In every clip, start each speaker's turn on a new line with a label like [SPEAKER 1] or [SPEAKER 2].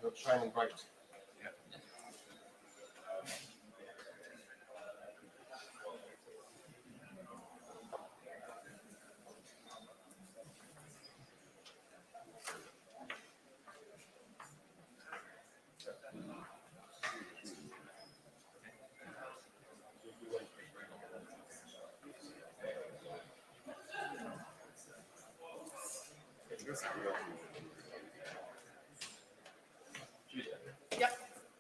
[SPEAKER 1] You're shining bright. Yeah.
[SPEAKER 2] Yeah.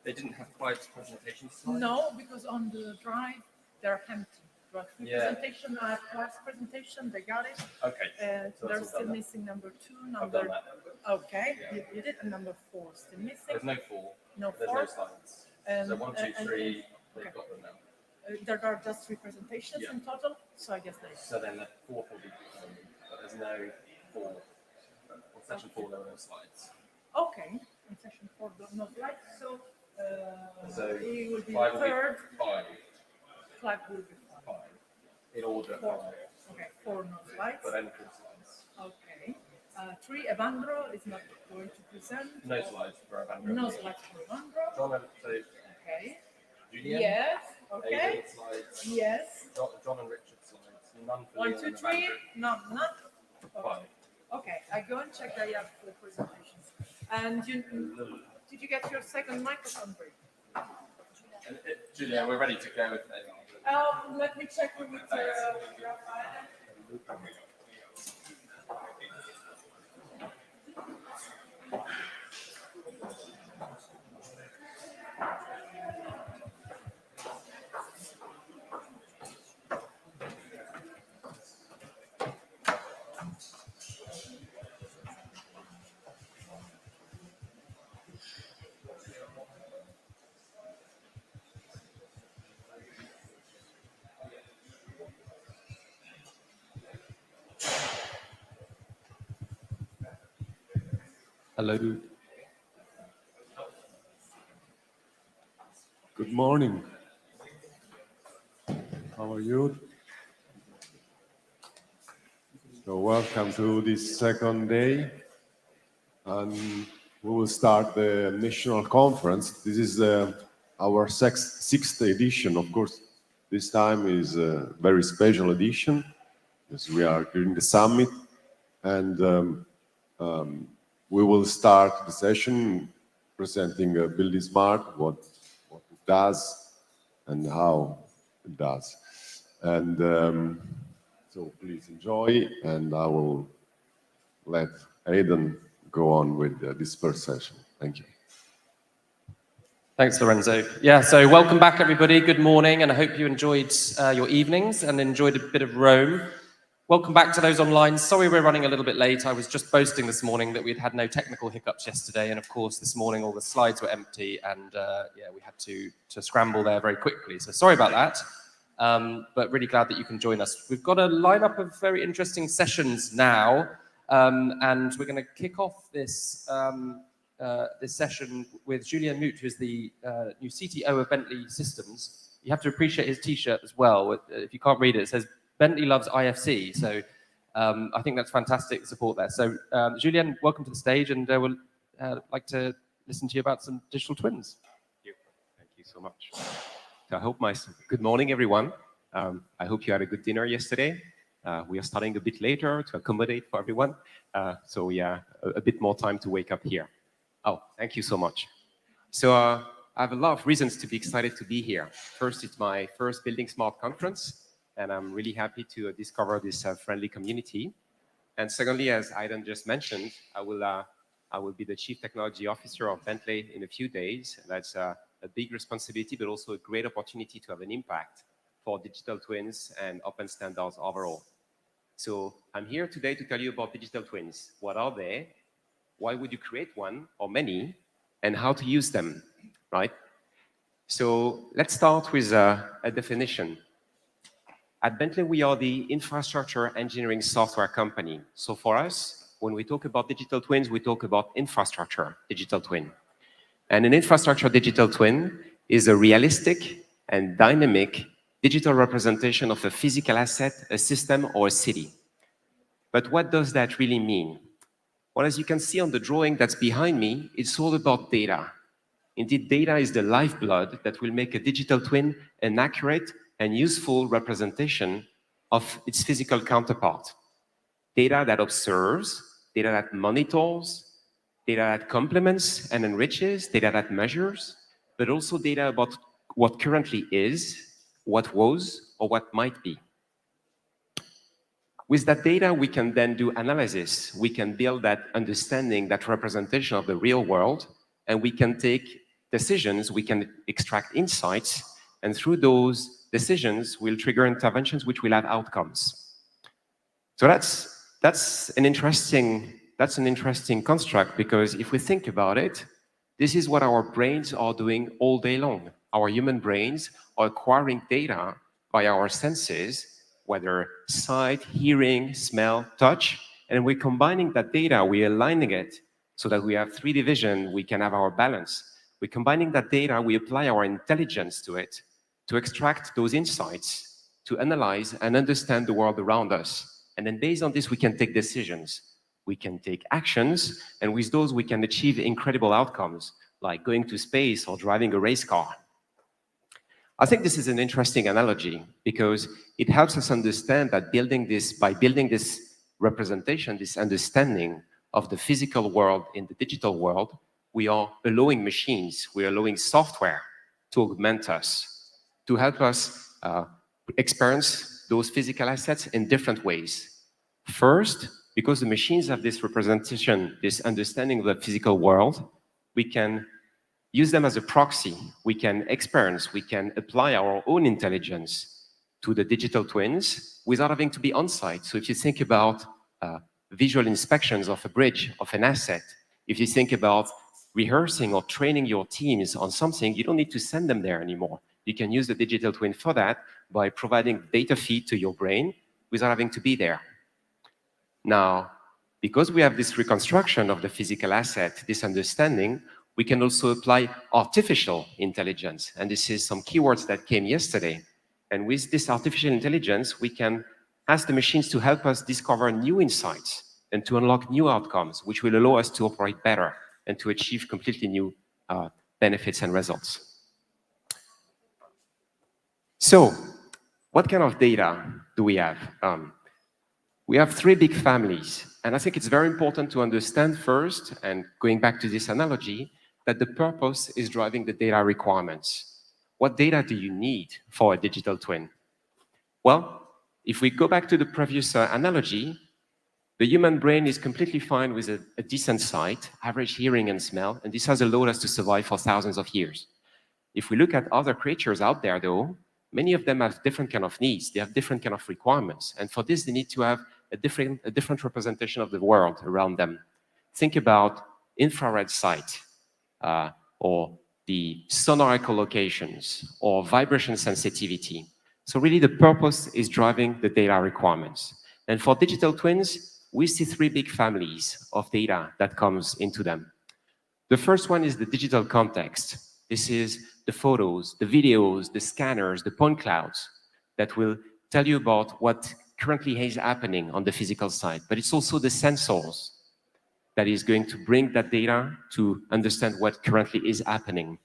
[SPEAKER 1] They didn't have quite presentation slides?
[SPEAKER 2] No, because on the drive they're empty. Presentation, class presentation, they got it.
[SPEAKER 1] Okay.
[SPEAKER 2] So they're still missing number 2, number. Okay, yeah. You did, and number 4 still missing.
[SPEAKER 1] There's no 4.
[SPEAKER 2] No
[SPEAKER 1] There's
[SPEAKER 2] 4.
[SPEAKER 1] No slides. So 1, 2, 3. They've got them now.
[SPEAKER 2] There are just 3 presentations in total, so I guess they.
[SPEAKER 1] So then the 4th will be presented, but there's no 4. In session 4, there are no slides.
[SPEAKER 2] Okay, in session 4, no slides. So it will be
[SPEAKER 1] 5
[SPEAKER 2] third.
[SPEAKER 1] 5.
[SPEAKER 2] 5 will be 5.
[SPEAKER 1] In order.
[SPEAKER 2] 4. Okay, 4 no slides.
[SPEAKER 1] But only 4 slides.
[SPEAKER 2] Okay. 3, Evandro is not going to present.
[SPEAKER 1] No slides for Evandro.
[SPEAKER 2] No slides for Evandro.
[SPEAKER 1] John,
[SPEAKER 2] Okay.
[SPEAKER 1] Julian.
[SPEAKER 2] Yes. Okay.
[SPEAKER 1] Aidan slides.
[SPEAKER 2] Yes.
[SPEAKER 1] John and Richard slides. None for
[SPEAKER 2] 1, 2, 3. None. Okay.
[SPEAKER 1] 5.
[SPEAKER 2] Okay. I go and check that you have 4 presentations. And did you get your second microphone break?
[SPEAKER 1] Julian, we're ready to go.
[SPEAKER 2] Let me check with Raphael.
[SPEAKER 3] Hello. Good morning. How are you? So welcome to this second day, and we will start the national conference. This is our sixth edition. Of course, this time is a very special edition, as we are during the summit, and we will start the session presenting buildingSMART, what it does and how it does. And so please enjoy, and I will let Aidan go on with this first session. Thank you.
[SPEAKER 1] Thanks, Lorenzo. Yeah, so welcome back, everybody. Good morning, and I hope you enjoyed your evenings and enjoyed a bit of Rome. Welcome back to those online. Sorry we're running a little bit late. I was just boasting this morning that we'd had no technical hiccups yesterday, and of course this morning all the slides were empty, and yeah, we had to scramble there very quickly. So sorry about that, but really glad that you can join us. We've got a lineup of very interesting sessions now, and we're going to kick off this this session with Julien Mout, who's the new CTO of Bentley Systems. You have to appreciate his T-shirt as well. If you can't read it, it says Bentley loves IFC, so I think that's fantastic support there. So Julien, welcome to the stage, and we'll like to listen to you about some digital twins.
[SPEAKER 4] Thank you so much. So I hope good morning, everyone. I hope you had a good dinner yesterday. We are starting a bit later to accommodate for everyone, so yeah, a bit more time to wake up here. Oh, thank you so much. So I have a lot of reasons to be excited to be here. First, it's my first buildingSMART conference, and I'm really happy to discover this friendly community. And secondly, as Aidan just mentioned, I will be the Chief Technology Officer of Bentley in a few days. And that's a big responsibility, but also a great opportunity to have an impact for digital twins and open standards overall. So I'm here today to tell you about digital twins. What are they? Why would you create one or many? And how to use them, right? So let's start with a definition. At Bentley, we are the infrastructure engineering software company. So for us, when we talk about digital twins, we talk about infrastructure digital twin. And an infrastructure digital twin is a realistic and dynamic digital representation of a physical asset, a system, or a city. But what does that really mean? Well, as you can see on the drawing that's behind me, it's all about data. Indeed, data is the lifeblood that will make a digital twin an accurate and useful representation of its physical counterpart. Data that observes, data that monitors, data that complements and enriches, data that measures, but also data about what currently is, what was, or what might be. With that data, we can then do analysis. We can build that understanding, that representation of the real world, and we can take decisions, we can extract insights, and through those decisions, we'll trigger interventions which will have outcomes. So that's an interesting construct, because if we think about it, this is what our brains are doing all day long. Our human brains are acquiring data by our senses, whether sight, hearing, smell, touch, and we're combining that data, we're aligning it so that we have 3D vision, we can have our balance. We're combining that data, we apply our intelligence to it to extract those insights, to analyze and understand the world around us. And then based on this, we can take decisions. We can take actions, and with those, we can achieve incredible outcomes, like going to space or driving a race car. I think this is an interesting analogy because it helps us understand that by building this representation, this understanding of the physical world in the digital world, we are allowing machines, we are allowing software to augment us, to help us experience those physical assets in different ways. First, because the machines have this representation, this understanding of the physical world, we can use them as a proxy. We can experience, we can apply our own intelligence to the digital twins without having to be on site. So if you think about visual inspections of a bridge, of an asset, if you think about rehearsing or training your teams on something, you don't need to send them there anymore. You can use the digital twin for that by providing data feed to your brain without having to be there. Now, because we have this reconstruction of the physical asset, this understanding, we can also apply artificial intelligence. And this is some keywords that came yesterday. And with this artificial intelligence, we can ask the machines to help us discover new insights and to unlock new outcomes, which will allow us to operate better and to achieve completely new benefits and results. So, what kind of data do we have? We have 3 big families. And I think it's very important to understand first, and going back to this analogy, that the purpose is driving the data requirements. What data do you need for a digital twin? Well, if we go back to the previous analogy, the human brain is completely fine with a decent sight, average hearing and smell, and this has allowed us to survive for thousands of years. If we look at other creatures out there, though, many of them have different kind of needs, they have different kind of requirements, and for this, they need to have a different representation of the world around them. Think about infrared sight, or the sonar echolocations, or vibration sensitivity. So really the purpose is driving the data requirements. And for digital twins, we see 3 big families of data that comes into them. The first one is the digital context. This is the photos, the videos, the scanners, the point clouds that will tell you about what currently is happening on the physical side. But it's also the sensors that is going to bring that data to understand what currently is happening.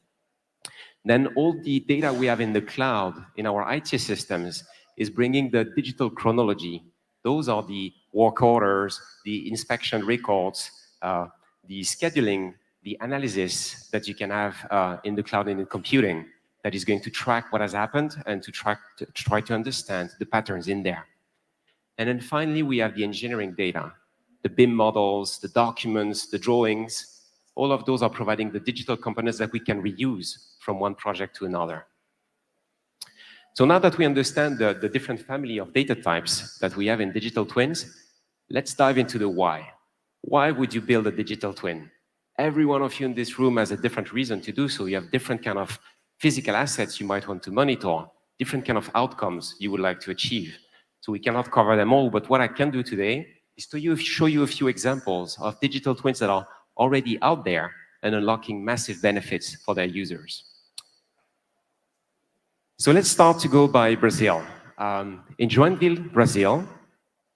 [SPEAKER 4] Then all the data we have in the cloud, in our IT systems, is bringing the digital chronology. Those are the work orders, the inspection records, the scheduling, the analysis that you can have in the cloud and in computing that is going to track what has happened and to try to understand the patterns in there. And then finally, we have the engineering data. The BIM models, the documents, the drawings, all of those are providing the digital components that we can reuse from one project to another. So now that we understand the different family of data types that we have in digital twins, let's dive into the why. Why would you build a digital twin? Every one of you in this room has a different reason to do so. You have different kind of physical assets you might want to monitor, different kind of outcomes you would like to achieve. So we cannot cover them all, but what I can do today is to show you a few examples of digital twins that are already out there and unlocking massive benefits for their users. So let's start to go by Brazil. In Joinville, Brazil,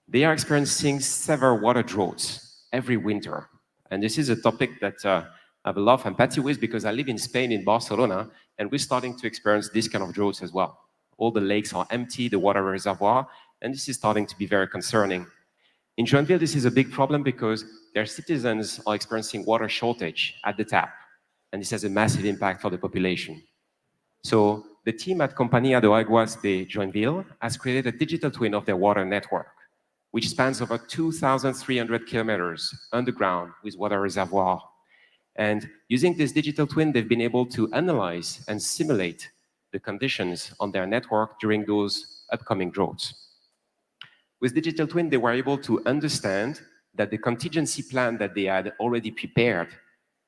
[SPEAKER 4] they are experiencing severe water droughts. every winter. And this is a topic that I have a lot of empathy with because I live in Spain, in Barcelona, and we're starting to experience this kind of droughts as well. All the lakes are empty, the water reservoir, and this is starting to be very concerning. In Joinville, this is a big problem because their citizens are experiencing water shortage at the tap, and this has a massive impact for the population. So the team at Compañía de Aguas de Joinville has created a digital twin of their water network, which spans over 2,300 kilometers underground with water reservoir. And using this digital twin, they've been able to analyze and simulate the conditions on their network during those upcoming droughts. With digital twin, they were able to understand that the contingency plan that they had already prepared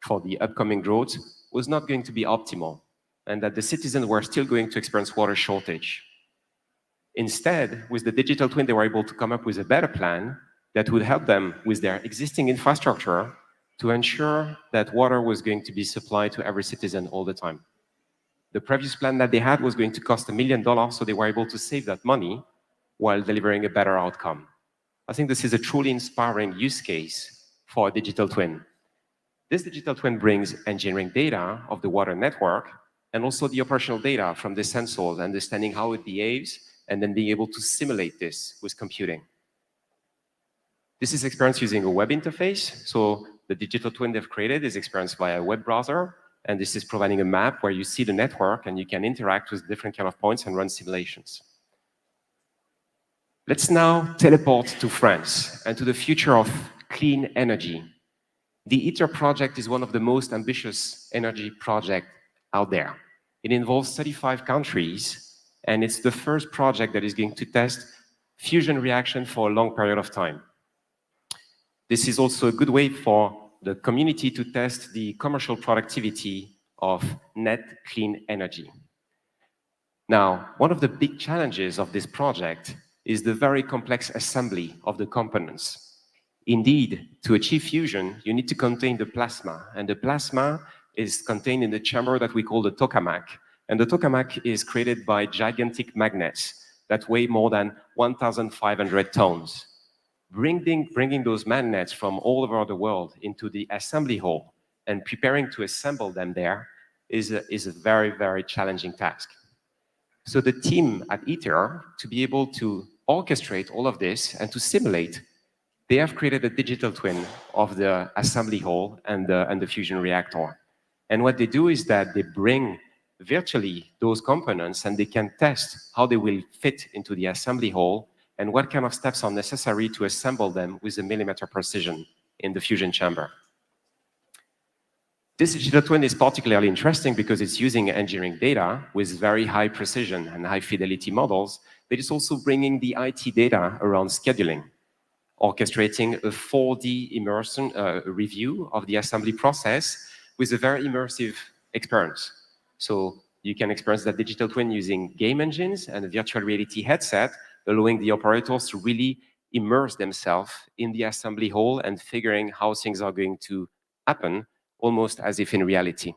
[SPEAKER 4] for the upcoming droughts was not going to be optimal, and that the citizens were still going to experience water shortage. Instead, with the digital twin, they were able to come up with a better plan that would help them with their existing infrastructure to ensure that water was going to be supplied to every citizen all the time. The previous plan that they had was going to cost $1 million, so they were able to save that money while delivering a better outcome. I think this is a truly inspiring use case for a digital twin. This digital twin brings engineering data of the water network and also the operational data from the sensors, understanding how it behaves, and then being able to simulate this with computing. This is experienced using a web interface. So the digital twin they've created is experienced via a web browser, and this is providing a map where you see the network and you can interact with different kind of points and run simulations. Let's now teleport to France and to the future of clean energy. The ITER project is one of the most ambitious energy projects out there. It involves 35 countries, and it's the first project that is going to test fusion reaction for a long period of time. This is also a good way for the community to test the commercial productivity of net clean energy. Now, one of the big challenges of this project is the very complex assembly of the components. Indeed, to achieve fusion, you need to contain the plasma, and the plasma is contained in the chamber that we call the tokamak. And the tokamak is created by gigantic magnets that weigh more than 1,500 tons. Bringing those magnets from all over the world into the assembly hall and preparing to assemble them there is a very, very challenging task. So the team at ITER, to be able to orchestrate all of this and to simulate, they have created a digital twin of the assembly hall and the fusion reactor. And what they do is that they bring virtually those components and they can test how they will fit into the assembly hall and what kind of steps are necessary to assemble them with a millimeter precision in the fusion chamber. This digital twin is particularly interesting because it's using engineering data with very high precision and high fidelity models, but it's also bringing the IT data around scheduling, orchestrating a 4D immersion review of the assembly process with a very immersive experience. So you can experience that digital twin using game engines and a virtual reality headset, allowing the operators to really immerse themselves in the assembly hall and figuring how things are going to happen, almost as if in reality.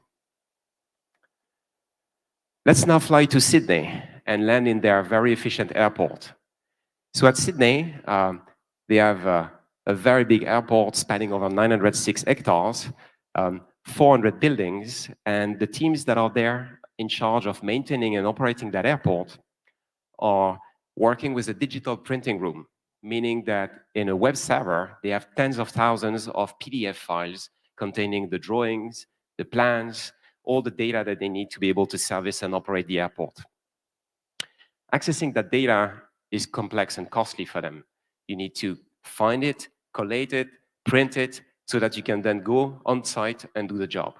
[SPEAKER 4] Let's now fly to Sydney and land in their very efficient airport. So at Sydney, they have a very big airport spanning over 906 hectares, 400 buildings, and the teams that are there in charge of maintaining and operating that airport are working with a digital printing room, meaning that in a web server, they have tens of thousands of PDF files containing the drawings, the plans, all the data that they need to be able to service and operate the airport. Accessing that data is complex and costly for them. You need to find it, collate it, print it, so that you can then go on site and do the job.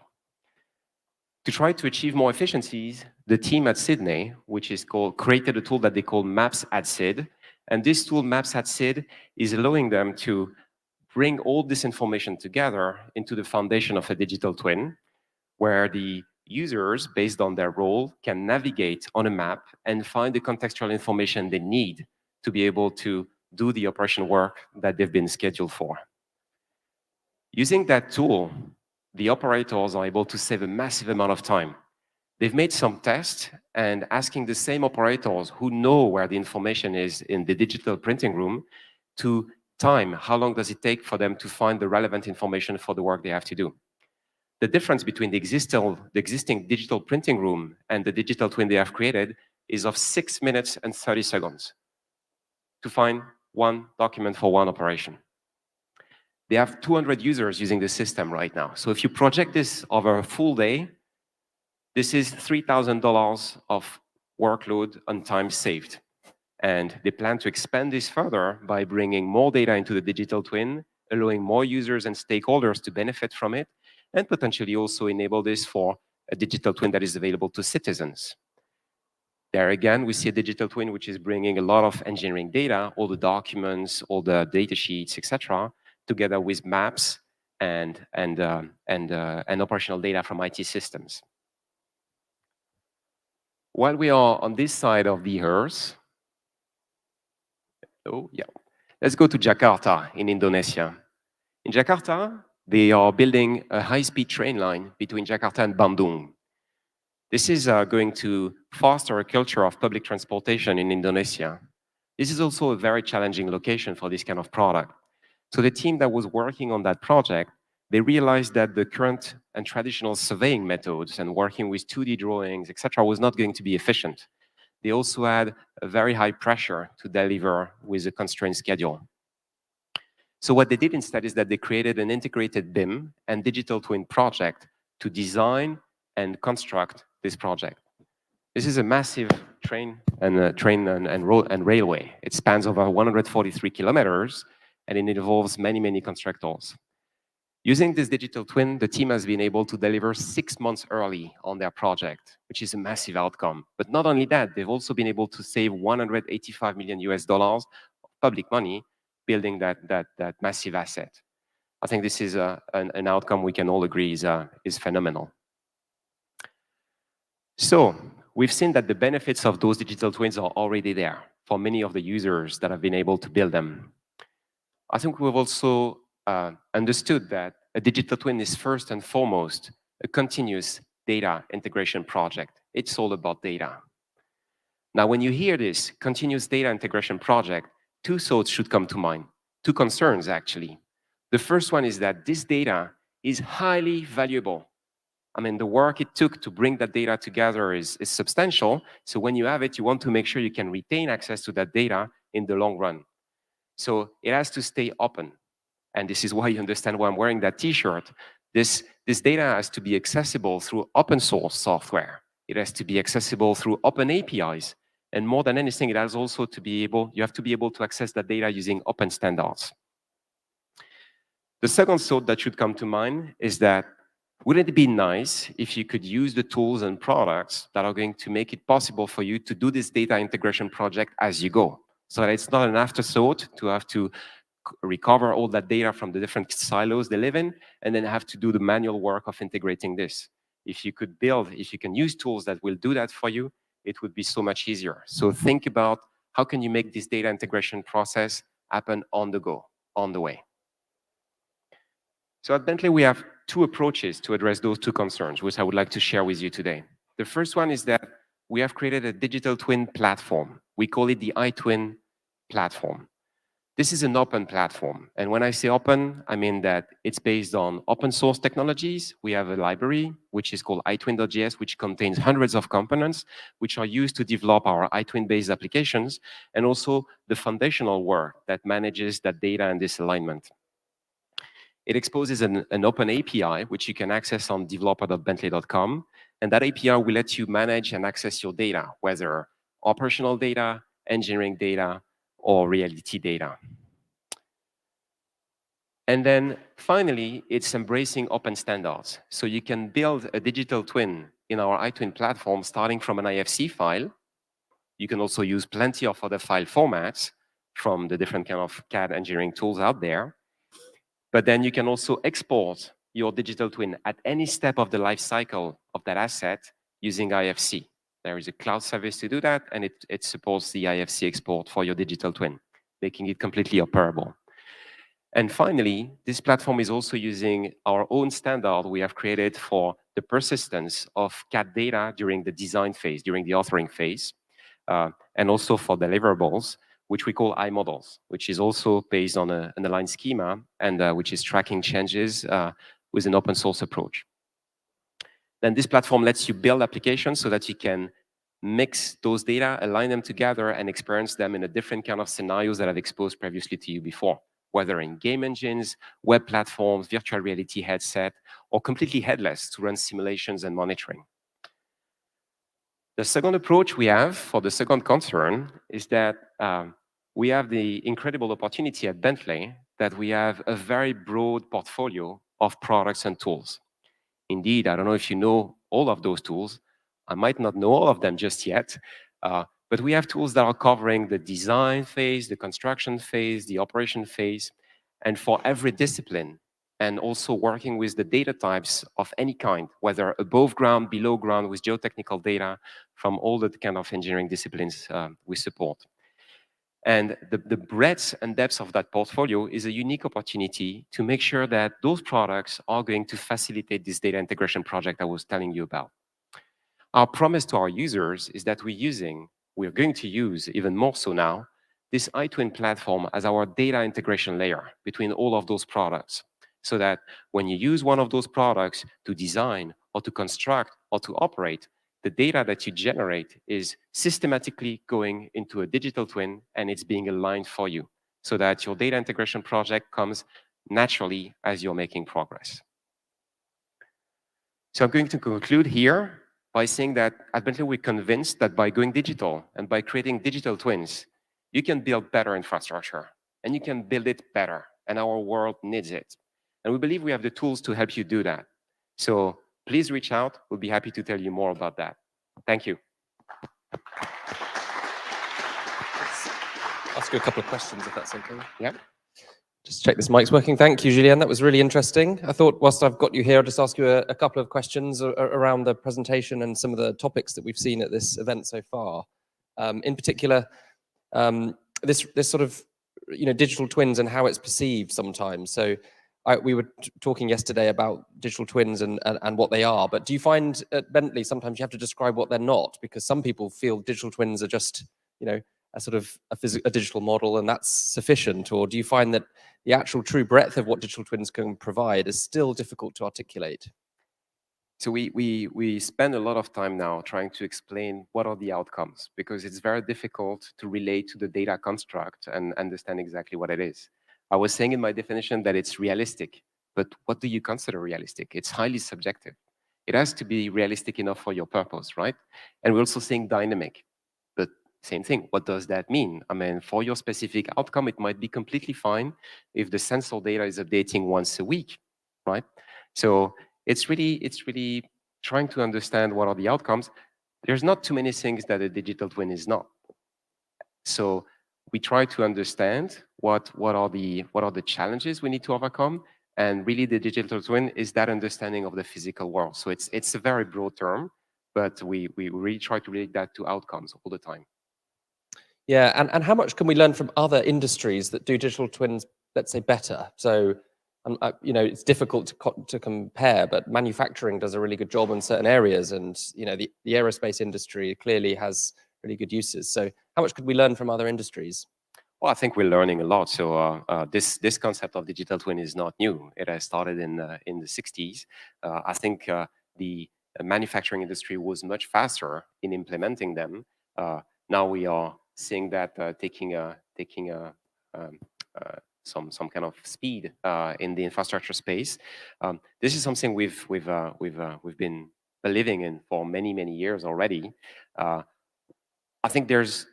[SPEAKER 4] To try to achieve more efficiencies, the team at Sydney, which is created a tool that they call Maps at SID, and this tool, Maps at SID, is allowing them to bring all this information together into the foundation of a digital twin, where the users, based on their role, can navigate on a map and find the contextual information they need to be able to do the operation work that they've been scheduled for. Using that tool, the operators are able to save a massive amount of time. They've made some tests and asking the same operators who know where the information is in the digital printing room to time, how long does it take for them to find the relevant information for the work they have to do? The difference between the existing digital printing room and the digital twin they have created is of 6 minutes and 30 seconds to find one document for one operation. They have 200 users using the system right now. So if you project this over a full day, this is $3,000 of workload and time saved. And they plan to expand this further by bringing more data into the digital twin, allowing more users and stakeholders to benefit from it, and potentially also enable this for a digital twin that is available to citizens. There again, we see a digital twin which is bringing a lot of engineering data, all the documents, all the data sheets, etc., together with maps and operational data from IT systems. While we are on this side of the earth, let's go to Jakarta in Indonesia. In Jakarta, they are building a high-speed train line between Jakarta and Bandung. This is going to foster a culture of public transportation in Indonesia. This is also a very challenging location for this kind of product. So the team that was working on that project, they realized that the current and traditional surveying methods and working with 2D drawings, etc., was not going to be efficient. They also had a very high pressure to deliver with a constrained schedule. So what they did instead is that they created an integrated BIM and digital twin project to design and construct this project. This is a massive train and railway. It spans over 143 kilometers, and it involves many, many constructors. Using this digital twin, the team has been able to deliver 6 months early on their project, which is a massive outcome. But not only that, they've also been able to save $185 million of public money building that massive asset. I think this is an outcome we can all agree is phenomenal. So we've seen that the benefits of those digital twins are already there for many of the users that have been able to build them. I think we've also understood that a digital twin is first and foremost a continuous data integration project. It's all about data. Now, when you hear this continuous data integration project, two thoughts should come to mind, two concerns actually. The first one is that this data is highly valuable. I mean, the work it took to bring that data together is substantial. So when you have it, you want to make sure you can retain access to that data in the long run. So it has to stay open. And this is why you understand why I'm wearing that T-shirt. This data has to be accessible through open source software. It has to be accessible through open APIs. And more than anything, it has also to be able, you have to be able to access that data using open standards. The second thought that should come to mind is that wouldn't it be nice if you could use the tools and products that are going to make it possible for you to do this data integration project as you go? So that it's not an afterthought to have to recover all that data from the different silos they live in, and then have to do the manual work of integrating this. If you can use tools that will do that for you, it would be so much easier. So think about how can you make this data integration process happen on the go, on the way. So at Bentley, we have two approaches to address those two concerns, which I would like to share with you today. The first one is that we have created a digital twin platform. We call it the iTwin platform. This is an open platform. And when I say open, I mean that it's based on open source technologies. We have a library, which is called iTwin.js, which contains hundreds of components, which are used to develop our iTwin-based applications, and also the foundational work that manages that data and this alignment. It exposes an open API, which you can access on developer.bentley.com. And that API will let you manage and access your data, whether operational data, engineering data, or reality data. And then finally, it's embracing open standards. So you can build a digital twin in our iTwin platform starting from an IFC file. You can also use plenty of other file formats from the different kind of CAD engineering tools out there. But then you can also export your digital twin at any step of the life cycle of that asset using IFC. There is a cloud service to do that, and it supports the IFC export for your digital twin, making it completely operable. And finally, this platform is also using our own standard we have created for the persistence of CAD data during the design phase, during the authoring phase, and also for deliverables, which we call iModels, which is also based on an aligned schema and which is tracking changes with an open source approach. Then this platform lets you build applications so that you can mix those data, align them together, and experience them in a different kind of scenarios that I've exposed previously to you before, whether in game engines, web platforms, virtual reality headset, or completely headless to run simulations and monitoring. The second approach we have for the second concern is that we have the incredible opportunity at Bentley that we have a very broad portfolio of products and tools. Indeed, I don't know if you know all of those tools. I might not know all of them just yet, but we have tools that are covering the design phase, the construction phase, the operation phase, and for every discipline, and also working with the data types of any kind, whether above ground, below ground, with geotechnical data from all the kind of engineering disciplines we support. And the breadth and depth of that portfolio is a unique opportunity to make sure that those products are going to facilitate this data integration project I was telling you about. Our promise to our users is that we're going to use, even more so now, this iTwin platform as our data integration layer between all of those products, so that when you use one of those products to design or to construct or to operate, the data that you generate is systematically going into a digital twin and it's being aligned for you, so that your data integration project comes naturally as you're making progress. So I'm going to conclude here by saying that at Bentley, we're convinced that by going digital and by creating digital twins, you can build better infrastructure and you can build it better, and our world needs it. And we believe we have the tools to help you do that. So please reach out. We'll be happy to tell you more about that. Thank you.
[SPEAKER 1] Let's ask you a couple of questions, if that's okay.
[SPEAKER 4] Yeah.
[SPEAKER 1] Just check this mic's working. Thank you, Julien. That was really interesting. I thought whilst I've got you here, I'll just ask you a couple of questions around the presentation and some of the topics that we've seen at this event so far. In particular, this sort of digital twins and how it's perceived sometimes. So we were talking yesterday about digital twins and what they are, but do you find at Bentley sometimes you have to describe what they're not? Because some people feel digital twins are just a sort of a digital model and that's sufficient, or do you find that the actual true breadth of what digital twins can provide is still difficult to articulate?
[SPEAKER 4] So we spend a lot of time now trying to explain what are the outcomes, because it's very difficult to relate to the data construct and understand exactly what it is. I was saying in my definition that it's realistic, but what do you consider realistic? It's highly subjective. It has to be realistic enough for your purpose, right? And we're also saying dynamic, but same thing. What does that mean? I mean, for your specific outcome, it might be completely fine if the sensor data is updating once a week, right? So it's really trying to understand what are the outcomes. There's not too many things that a digital twin is not. So we try to understand what are the challenges we need to overcome, and really the digital twin is that understanding of the physical world. So it's a very broad term, but we really try to relate that to outcomes all the time.
[SPEAKER 1] Yeah, and how much can we learn from other industries that do digital twins, let's say, better? So, it's difficult to compare, but manufacturing does a really good job in certain areas, and the aerospace industry clearly has really good uses. So, how much could we learn from other industries?
[SPEAKER 4] Well, I think we're learning a lot. So this concept of digital twin is not new. It has started in the 60s. I think the manufacturing industry was much faster in implementing them. Now we are seeing that taking some kind of speed in the infrastructure space. This is something we've been believing in for many years already. I think there's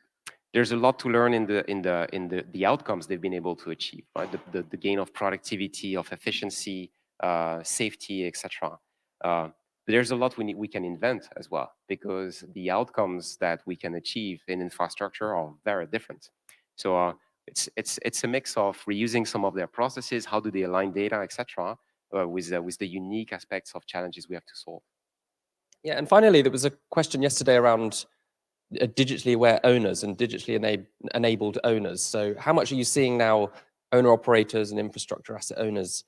[SPEAKER 4] a lot to learn in the outcomes they've been able to achieve, right? The gain of productivity, of efficiency, safety, etc. There's a lot we can invent as well, because the outcomes that we can achieve in infrastructure are very different. So it's a mix of reusing some of their processes, how do they align data, etc., with the unique aspects of challenges we have to solve.
[SPEAKER 1] Yeah, and finally, there was a question yesterday around digitally aware owners and digitally enabled owners. So how much are you seeing now owner operators and infrastructure asset owners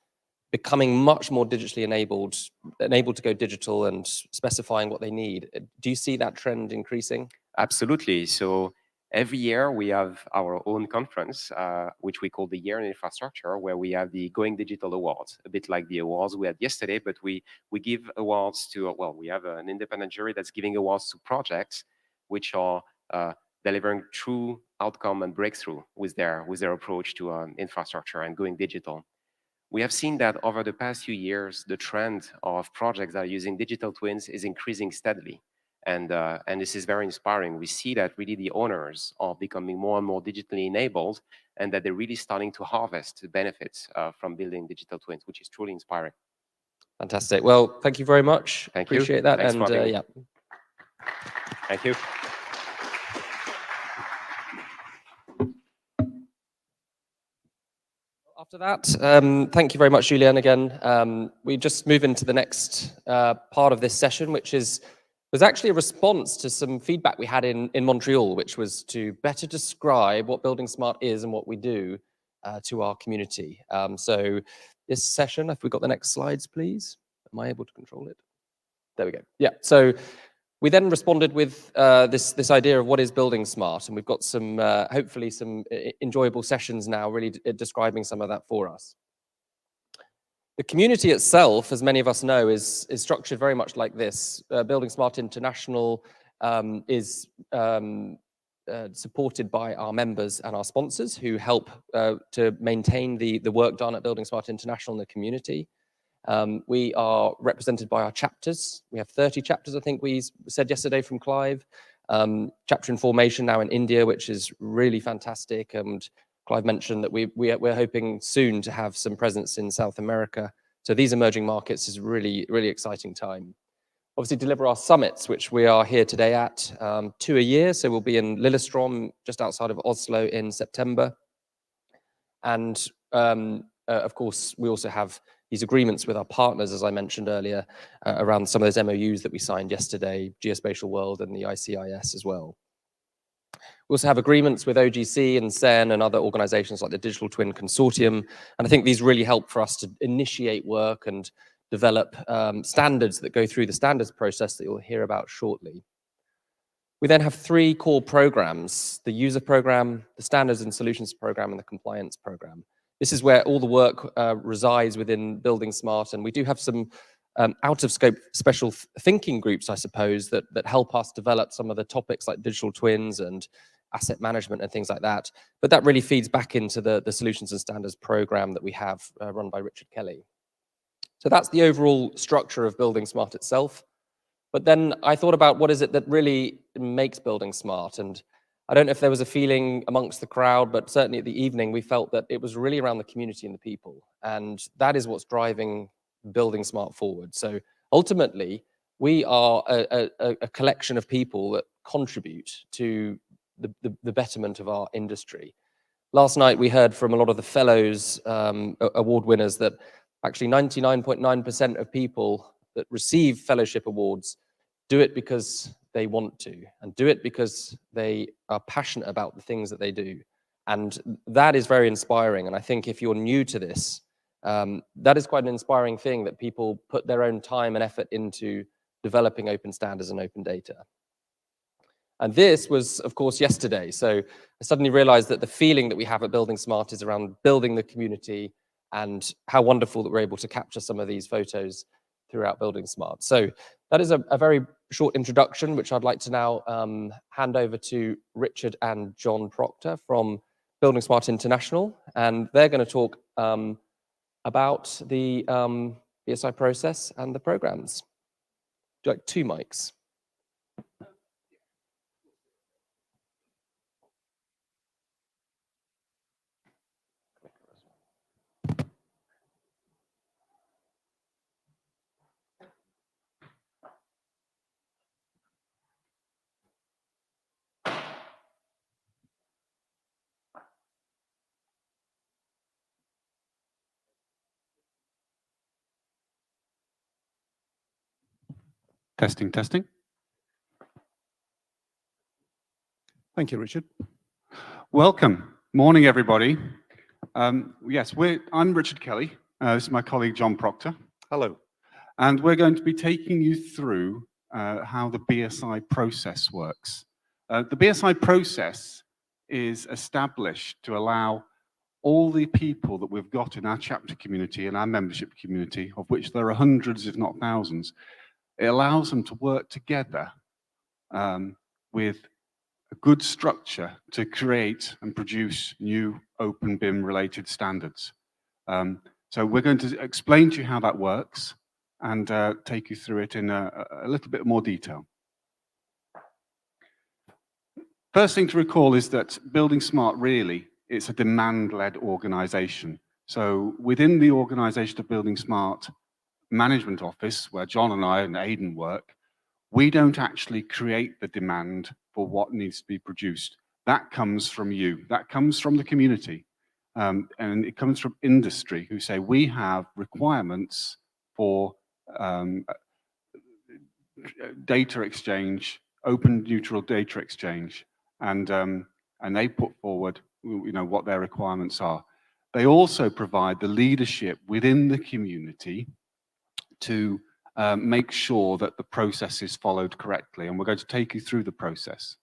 [SPEAKER 1] becoming much more digitally enabled to go digital and specifying what they need? Do you see that trend increasing?
[SPEAKER 4] Absolutely. So Every year, we have our own conference, which we call the Year in Infrastructure, where we have the Going Digital Awards, a bit like the awards we had yesterday, but we give awards to, well, we have an independent jury that's giving awards to projects which are delivering true outcome and breakthrough with their approach to infrastructure and going digital. We have seen that over the past few years, the trend of projects that are using digital twins is increasing steadily. And this is very inspiring. We see that really the owners are becoming more and more digitally enabled, and that they're really starting to harvest the benefits from building digital twins, which is truly inspiring.
[SPEAKER 1] Fantastic. Well, thank you very much.
[SPEAKER 4] Thank you.
[SPEAKER 1] Appreciate that.
[SPEAKER 4] Thanks
[SPEAKER 1] and
[SPEAKER 4] for having me.
[SPEAKER 1] yeah.
[SPEAKER 4] Thank you.
[SPEAKER 1] After that, thank you very much, Julien, again. We just move into the next part of this session, which was actually a response to some feedback we had in Montreal, which was to better describe what buildingSMART is and what we do to our community. So this session, if we've got the next slides, please. Am I able to control it? There we go. Yeah, so we then responded with this idea of what is buildingSMART, and we've got some, hopefully some enjoyable sessions now really describing some of that for us. The community itself, as many of us know, is structured very much like this. buildingSMART International is supported by our members and our sponsors who help to maintain the work done at buildingSMART International in the community. We are represented by our chapters. We have 30 chapters, I think we said yesterday from Clive. Chapter in formation now in India, which is really fantastic. And Clive mentioned that we're hoping soon to have some presence in South America. So these emerging markets is really, really exciting time. Obviously deliver our summits, which we are here today at, 2 a year. So we'll be in Lillestrøm, just outside of Oslo in September. And of course, we also have these agreements with our partners, as I mentioned earlier, around some of those MOUs that we signed yesterday, Geospatial World and the ICIS as well. We also have agreements with OGC and CERN and other organizations like the Digital Twin Consortium. And I think these really help for us to initiate work and develop standards that go through the standards process that you'll hear about shortly. We then have 3 core programs: the user program, the standards and solutions program, and the compliance program. This is where all the work resides within buildingSMART, and we do have some out-of-scope special thinking groups, I suppose, that help us develop some of the topics like digital twins and asset management and things like that. But that really feeds back into the solutions and standards program that we have run by Richard Kelly. So that's the overall structure of buildingSMART itself. But then I thought about what is it that really makes buildingSMART, and I don't know if there was a feeling amongst the crowd, but certainly at the evening, we felt that it was really around the community and the people. And that is what's driving buildingSMART forward. So ultimately, we are a collection of people that contribute to the betterment of our industry. Last night, we heard from a lot of the fellows, award winners, that actually 99.9% of people that receive fellowship awards do it because they want to, and do it because they are passionate about the things that they do. And that is very inspiring. And I think if you're new to this, that is quite an inspiring thing, that people put their own time and effort into developing open standards and open data. And this was, of course, yesterday. So I suddenly realized that the feeling that we have at buildingSMART is around building the community, and how wonderful that we're able to capture some of these photos throughout buildingSMART. So that is a very short introduction, which I'd like to now hand over to Richard and John Proctor from buildingSMART International. And they're going to talk about the bSI process and the programs. Do you like 2 mics?
[SPEAKER 5] Testing, testing. Thank you, Richard. Welcome. Morning, everybody. Yes, I'm Richard Kelly. This is my colleague, John Proctor. Hello. And we're going to be taking you through how the bSI process works. The bSI process is established to allow all the people that we've got in our chapter community and our membership community, of which there are hundreds, if not thousands, it allows them to work together with a good structure to create and produce new open BIM related standards. So we're going to explain to you how that works and take you through it in a little bit more detail. First thing to recall is that buildingSMART really, it's a demand-led organization. So within the organization of buildingSMART Management Office, where John and I and Aidan work, we don't actually create the demand for what needs to be produced. That comes from you. That comes from the community. And it comes from industry who say, we have requirements for data exchange, open neutral data exchange. And they put forward, what their requirements are. They also provide the leadership within the community to make sure that the process is followed correctly. And we're going to take you through the process.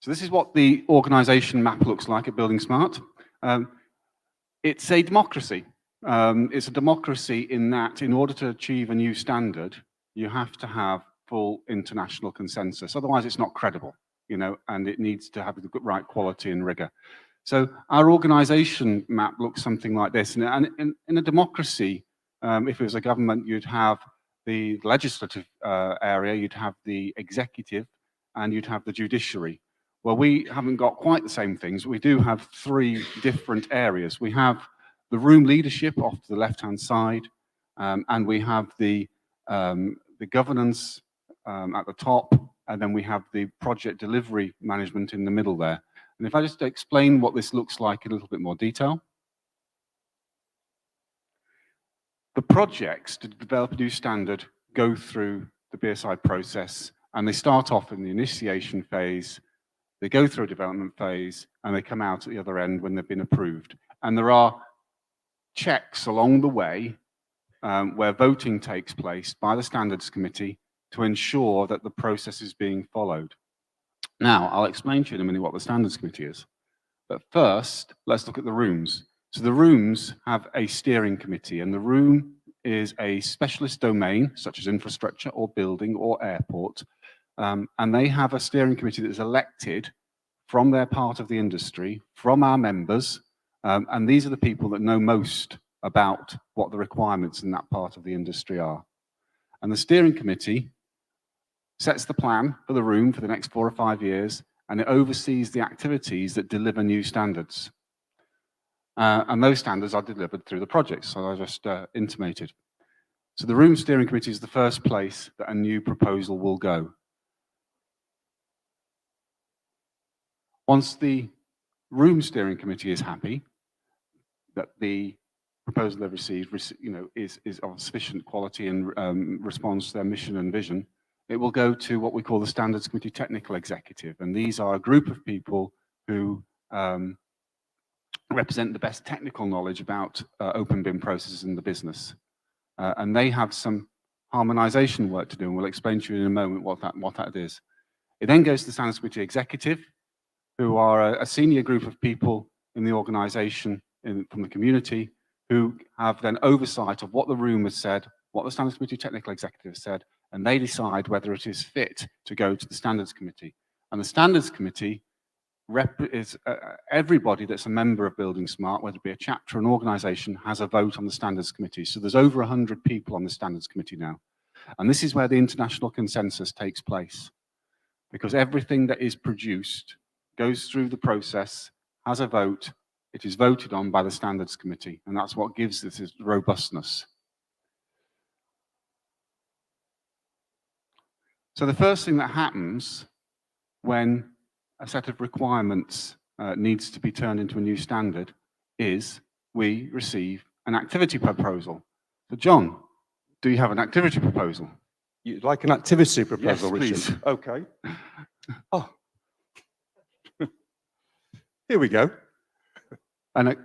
[SPEAKER 5] So this is what the organization map looks like at buildingSMART. It's a democracy. It's a democracy in that in order to achieve a new standard, you have to have full international consensus. Otherwise, it's not credible, and it needs to have the right quality and rigor. So our organization map looks something like this. And in a democracy, if it was a government, you'd have the legislative area, you'd have the executive, and you'd have the judiciary. Well, we haven't got quite the same things. We do have three different areas. We have the room leadership off to the left-hand side, and we have the governance at the top, and then we have the project delivery management in the middle there. And if I just explain what this looks like in a little bit more detail. The projects to develop a new standard go through the bSI process, and they start off in the initiation phase, they go through a development phase, and they come out at the other end when they've been approved. And there are checks along the way where voting takes place by the Standards Committee to ensure that the process is being followed. Now, I'll explain to you in a minute what the Standards Committee is. But first, let's look at the rooms. So the rooms have a steering committee, and the room is a specialist domain, such as infrastructure or building or airport. And they have a steering committee that is elected from their part of the industry, from our members, and these are the people that know most about what the requirements in that part of the industry are. And the steering committee sets the plan for the room for the next 4 or 5 years, and it oversees the activities that deliver new standards. And those standards are delivered through the projects, so I just intimated. So the room steering committee is the first place that a new proposal will go. Once the room steering committee is happy that the proposal they've received, is of sufficient quality and responds to their mission and vision, it will go to what we call the Standards Committee Technical Executive. And these are a group of people who represent the best technical knowledge about open BIM processes in the business. And they have some harmonization work to do, and we'll explain to you in a moment what that is. It then goes to the Standards Committee Executive, who are a senior group of people in the organization from the community who have then oversight of what the room has said, what the Standards Committee Technical Executive has said, and they decide whether it is fit to go to the Standards Committee. And the Standards Committee is everybody that's a member of buildingSMART, whether it be a chapter or an organization, has a vote on the Standards Committee. So there's over 100 people on the Standards Committee now. And this is where the international consensus takes place, because everything that is produced goes through the process, has a vote, it is voted on by the Standards Committee, and that's what gives this robustness. So the first thing that happens when a set of requirements needs to be turned into a new standard is we receive an activity proposal. So John, do you have an activity proposal?
[SPEAKER 6] You'd like an activity proposal,
[SPEAKER 5] yes,
[SPEAKER 6] Richard?
[SPEAKER 5] Please.
[SPEAKER 6] Okay. Oh. Here we go.
[SPEAKER 5] And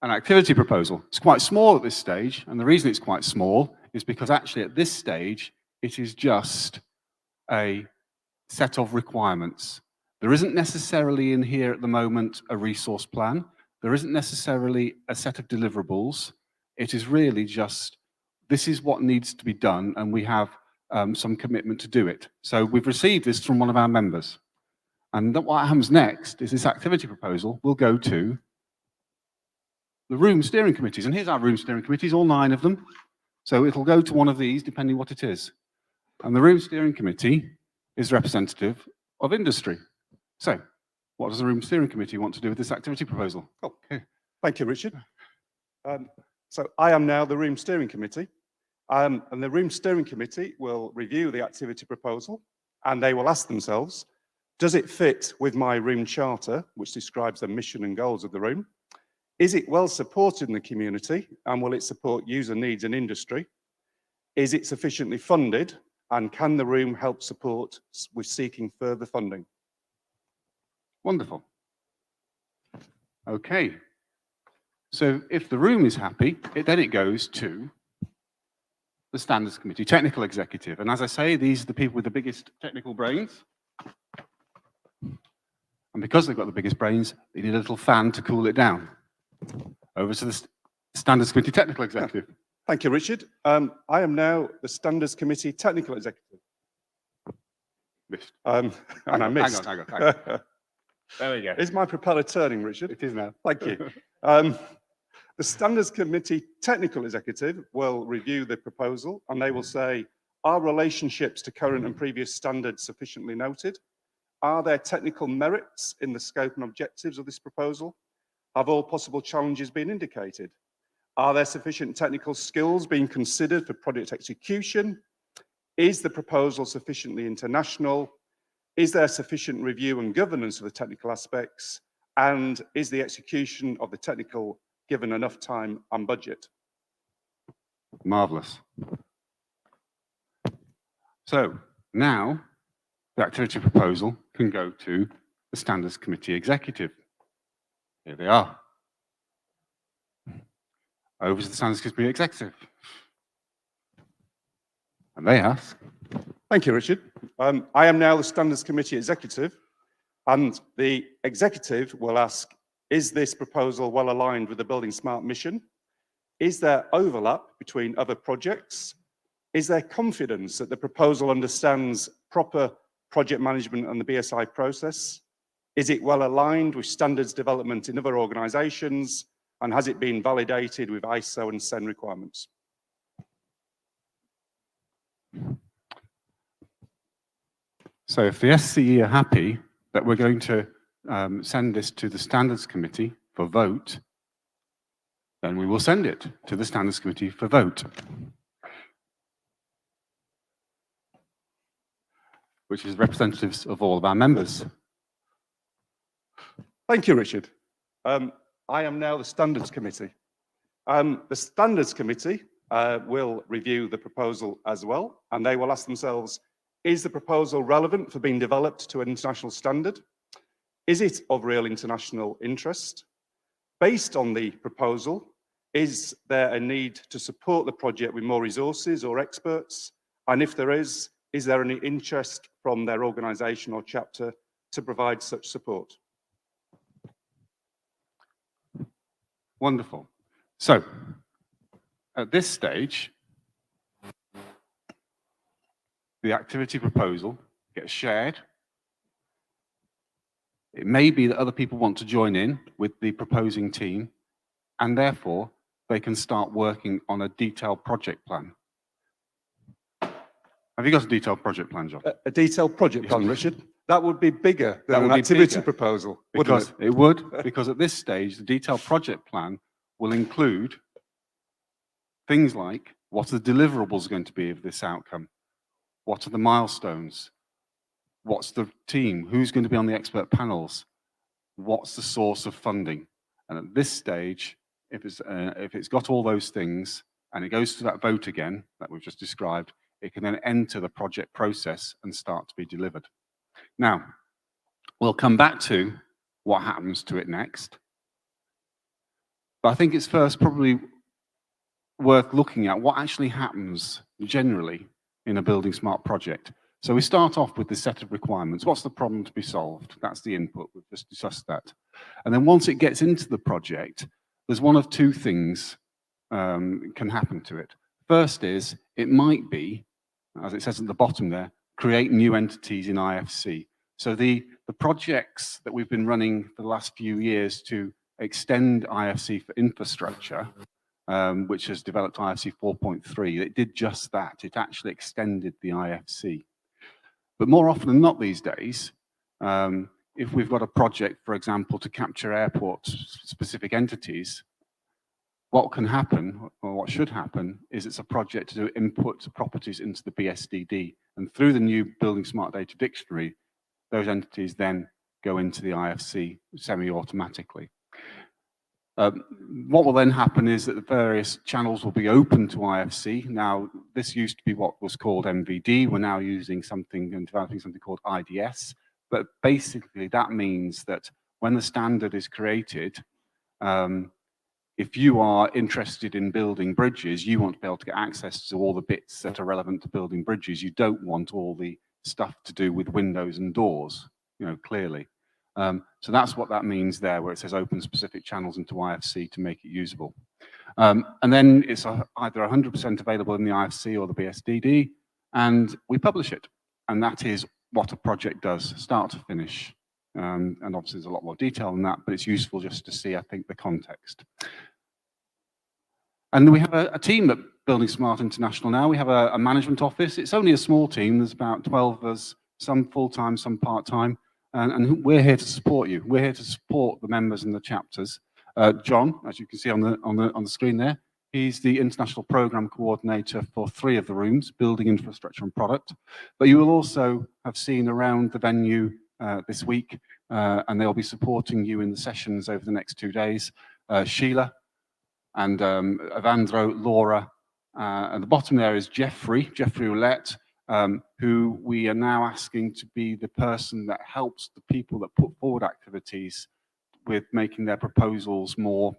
[SPEAKER 5] an activity proposal. It's quite small at this stage, and the reason it's quite small is because actually at this stage, it is just a set of requirements. There isn't necessarily in here at the moment a resource plan. There isn't necessarily a set of deliverables. It is really just, this is what needs to be done, and we have some commitment to do it. So we've received this from one of our members. And what happens next is this activity proposal will go to the room steering committees. And here's our room steering committees, all 9 of them. So it'll go to one of these, depending what it is. And the room steering committee is representative of industry. So what does the room steering committee want to do with this activity proposal?
[SPEAKER 6] Okay. Thank you, Richard. So I am now the room steering committee. And the room steering committee will review the activity proposal, and they will ask themselves, does it fit with my room charter, which describes the mission and goals of the room? Is it well supported in the community, and will it support user needs and industry? Is it sufficiently funded, and can the room help support with seeking further funding?
[SPEAKER 5] Wonderful. Okay. So if the room is happy, then it goes to the standards committee, technical executive. And as I say, these are the people with the biggest technical brains. And because they've got the biggest brains, they need a little fan to cool it down. Over to the standards committee technical executive.
[SPEAKER 6] Thank you, Richard. I am now the standards committee technical executive.
[SPEAKER 5] Missed.
[SPEAKER 6] And I missed.
[SPEAKER 5] Hang on.
[SPEAKER 6] There we go. Is my propeller turning, Richard?
[SPEAKER 5] It is now.
[SPEAKER 6] Thank you. The standards committee technical executive will review the proposal, and they will say, are relationships to current and previous standards sufficiently noted? Are there technical merits in the scope and objectives of this proposal? Have all possible challenges been indicated? Are there sufficient technical skills being considered for project execution? Is the proposal sufficiently international? Is there sufficient review and governance of the technical aspects? And is the execution of the technical given enough time and budget?
[SPEAKER 5] Marvelous. So now the activity proposal can go to the standards committee executive. Here they are. Over to the standards committee executive. And they ask.
[SPEAKER 6] Thank you, Richard. I am now the standards committee executive, and the executive will ask, is this proposal well aligned with the buildingSMART mission? Is there overlap between other projects? Is there confidence that the proposal understands proper project management and the bSI process? Is it well aligned with standards development in other organizations? And has it been validated with ISO and SEN requirements?
[SPEAKER 5] So if the SCE are happy that we're going to send this to the standards committee for vote, then we will send it to the standards committee for vote, which is representatives of all of our members.
[SPEAKER 6] Thank you, Richard. I am now the standards committee. The standards committee will review the proposal as well, and they will ask themselves, is the proposal relevant for being developed to an international standard? Is it of real international interest? Based on the proposal, is there a need to support the project with more resources or experts? And if there is there any interest from their organisation or chapter to provide such support?
[SPEAKER 5] Wonderful. So at this stage, the activity proposal gets shared. It may be that other people want to join in with the proposing team, and therefore they can start working on a detailed project plan. Have you got a detailed project plan, John?
[SPEAKER 6] A detailed project plan, Richard? That would be bigger than an activity proposal,
[SPEAKER 5] because it would, because at this stage, the detailed project plan will include things like, what are the deliverables going to be of this outcome? What are the milestones? What's the team? Who's going to be on the expert panels? What's the source of funding? And at this stage, if it's got all those things and it goes to that vote again that we've just described, it can then enter the project process and start to be delivered. Now, we'll come back to what happens to it next. But I think it's first probably worth looking at what actually happens generally in a buildingSMART project. So we start off with the set of requirements. What's the problem to be solved? That's the input. We've just discussed that. And then once it gets into the project, there's one of two things can happen to it. First is, it might be, as it says at the bottom there, create new entities in IFC. So the projects that we've been running for the last few years to extend IFC for infrastructure, which has developed IFC 4.3, it did just that. It actually extended the IFC. But more often than not these days, if we've got a project, for example, to capture airport-specific entities, what can happen, or what should happen, is it's a project to input properties into the BSDD. And through the new buildingSMART data dictionary, those entities then go into the IFC semi-automatically. What will then happen is that the various channels will be open to IFC. Now, this used to be what was called MVD. We're now using something and developing something called IDS. But basically, that means that when the standard is created, if you are interested in building bridges, you want to be able to get access to all the bits that are relevant to building bridges. You don't want all the stuff to do with windows and doors, clearly. So that's what that means there, where it says open specific channels into IFC to make it usable. And then it's either 100% available in the IFC or the BSDD, and we publish it. And that is what a project does, start to finish. And obviously there's a lot more detail than that, but it's useful just to see, I think, the context. And we have a team at buildingSMART International now. We have a management office. It's only a small team. There's about 12 of us, some full-time, some part-time. And we're here to support you. We're here to support the members in the chapters. John, as you can see on the screen there, he's the International Program Coordinator for 3 of the rooms, Building, Infrastructure and Product. But you will also have seen around the venue this week, and they'll be supporting you in the sessions over the next 2 days. Sheila and Evandro, Laura, at the bottom there is Jeffrey Roulette, who we are now asking to be the person that helps the people that put forward activities with making their proposals more,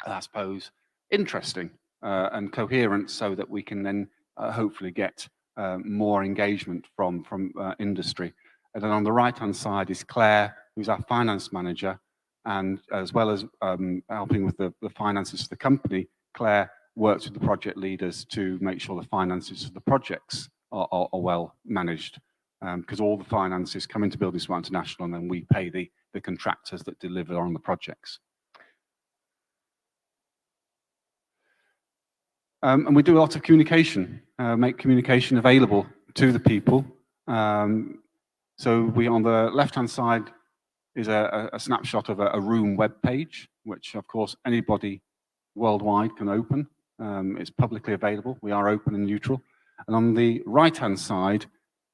[SPEAKER 5] I suppose, interesting and coherent, so that we can then hopefully get more engagement from industry. And then on the right-hand side is Claire, who's our finance manager, and as well as helping with the finances of the company, Claire works with the project leaders to make sure the finances of the projects are well managed, because all the finances come into buildingSMART International, and then we pay the contractors that deliver on the projects. And we do a lot of communication, make communication available to the people. So we, on the left-hand side, is a snapshot of a room web page, which of course anybody worldwide can open. It's publicly available. We are open and neutral. And on the right-hand side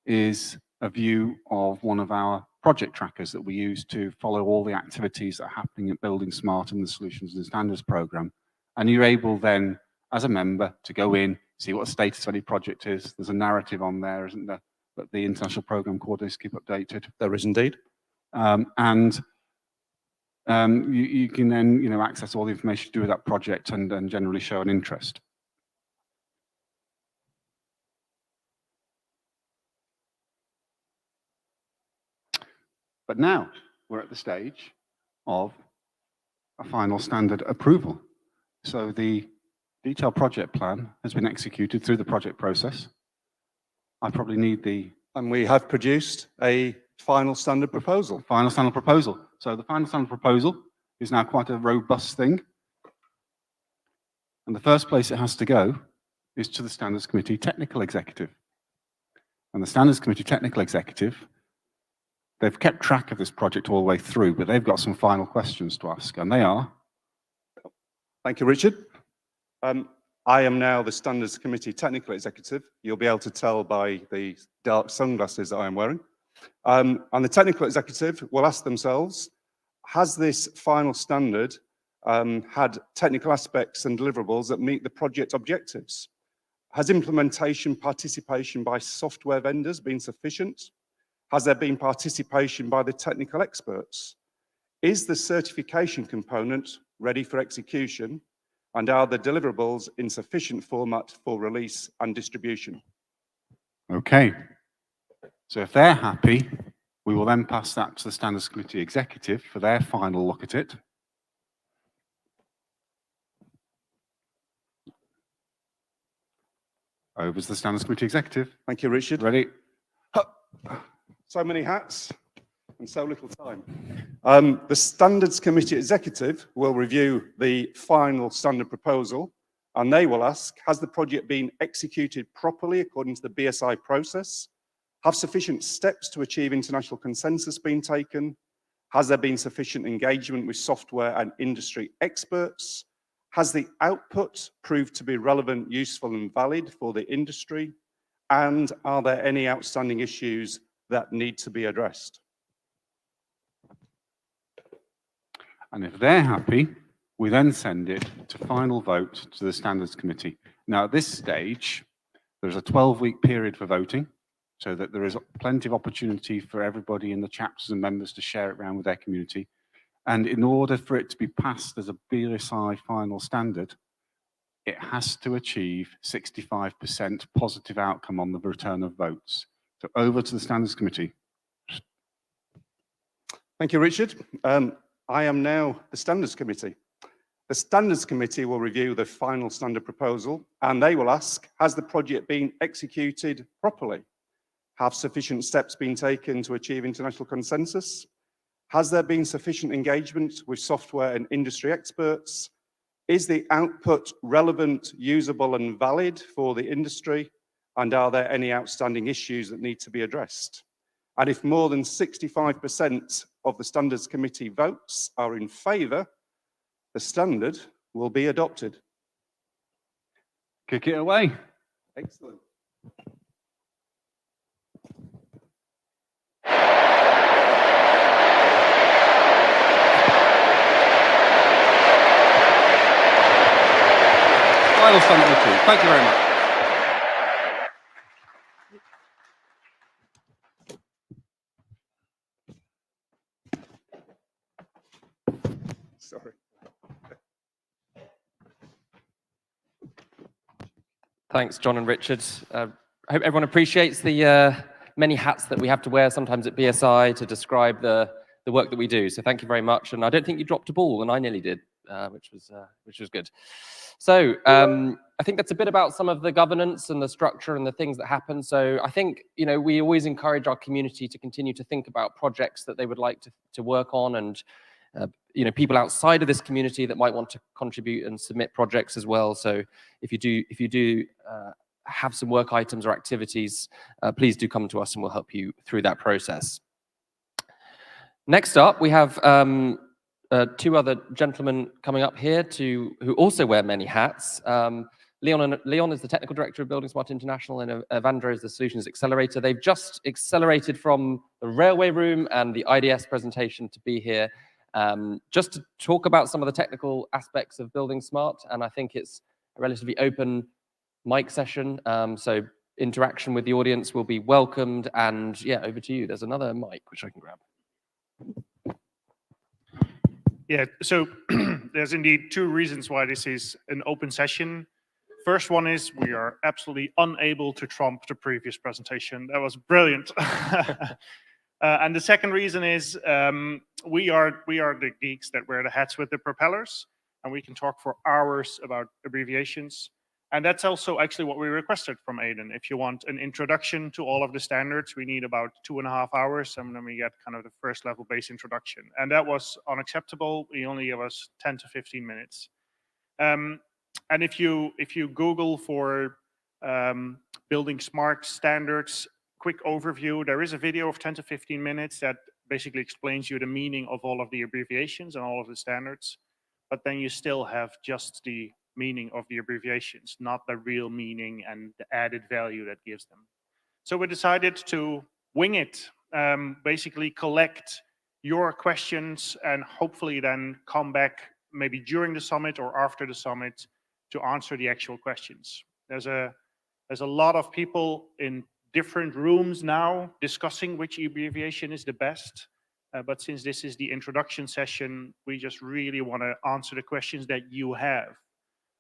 [SPEAKER 5] is a view of one of our project trackers that we use to follow all the activities that are happening at buildingSMART and the Solutions and Standards program. And you're able then, as a member, to go in, see what the status of any project is. There's a narrative on there, isn't there, that the international program coordinators keep updated.
[SPEAKER 6] There is indeed.
[SPEAKER 5] You can then, access all the information to do with that project and generally show an interest. But now we're at the stage of a final standard approval. So the detailed project plan has been executed through the project process. I probably need the...
[SPEAKER 6] And we have produced a final standard proposal.
[SPEAKER 5] Final standard proposal. So the final standard proposal is now quite a robust thing. And the first place it has to go is to the Standards Committee Technical Executive. And the Standards Committee Technical Executive, they've kept track of this project all the way through, but they've got some final questions to ask, and they are...
[SPEAKER 6] Thank you, Richard. I am now the Standards Committee Technical Executive. You'll be able to tell by the dark sunglasses that I am wearing. And the Technical Executive will ask themselves, has this final standard had technical aspects and deliverables that meet the project objectives? Has implementation participation by software vendors been sufficient? Has there been participation by the technical experts? Is the certification component ready for execution? And are the deliverables in sufficient format for release and distribution?
[SPEAKER 5] Okay. So if they're happy, we will then pass that to the Standards Committee Executive for their final look at it. Over to the Standards Committee Executive.
[SPEAKER 6] Thank you, Richard.
[SPEAKER 5] Ready?
[SPEAKER 6] So many hats and so little time. The Standards Committee Executive will review the final standard proposal, and they will ask, has the project been executed properly according to the bSI process? Have sufficient steps to achieve international consensus been taken? Has there been sufficient engagement with software and industry experts? Has the output proved to be relevant, useful, and valid for the industry? And are there any outstanding issues that need to be addressed?
[SPEAKER 5] And if they're happy, we then send it to final vote to the Standards Committee. Now, at this stage, there's a 12-week period for voting, so that there is plenty of opportunity for everybody in the chapters and members to share it around with their community. And in order for it to be passed as a bSI final standard, it has to achieve 65% positive outcome on the return of votes. So over to the Standards Committee.
[SPEAKER 6] Thank you, Richard. I am now the Standards Committee. The Standards Committee will review the final standard proposal, and they will ask, has the project been executed properly? Have sufficient steps been taken to achieve international consensus? Has there been sufficient engagement with software and industry experts? Is the output relevant, usable, and valid for the industry? And are there any outstanding issues that need to be addressed? And if more than 65% of the Standards Committee votes are in favour, the standard will be adopted.
[SPEAKER 5] Kick it away.
[SPEAKER 6] Excellent.
[SPEAKER 5] Final standard review. Thank you very much.
[SPEAKER 6] Sorry.
[SPEAKER 1] Thanks, John and Richard. I hope everyone appreciates the many hats that we have to wear sometimes at bSI to describe the work that we do. So thank you very much. And I don't think you dropped a ball, and I nearly did, which was good. So I think that's a bit about some of the governance and the structure and the things that happen. So I think, you know, we always encourage our community to continue to think about projects that they would like to work on, and you know, people outside of this community that might want to contribute and submit projects as well. So if you do have some work items or activities, please do come to us and we'll help you through that process. Next up, we have two other gentlemen coming up here who also wear many hats. Leon is the Technical Director of buildingSMART International, and Evandro is the Solutions Accelerator. They've just accelerated from the Railway Room and the IDS presentation to be here just to talk about some of the technical aspects of buildingSMART, and I think it's a relatively open mic session, so interaction with the audience will be welcomed, and yeah, over to you. There's another mic which I can grab.
[SPEAKER 7] Yeah, so there's indeed two reasons why this is an open session. First one is we are absolutely unable to trump the previous presentation. That was brilliant. And the second reason is we are the geeks that wear the hats with the propellers, and we can talk for hours about abbreviations. And that's also actually what we requested from Aidan. If you want an introduction to all of the standards, we need about 2.5 hours, and then we get kind of the first level base introduction. And that was unacceptable. He only gave us 10 to 15 minutes. And if you Google for buildingSMART standards, quick overview, there is a video of 10 to 15 minutes that basically explains you the meaning of all of the abbreviations and all of the standards. But then you still have just the meaning of the abbreviations, not the real meaning and the added value that gives them. So we decided to wing it, basically collect your questions and hopefully then come back maybe during the summit or after the summit to answer the actual questions. There's a lot of people in different rooms now discussing which abbreviation is the best. But since this is the introduction session, we just really want to answer the questions that you have.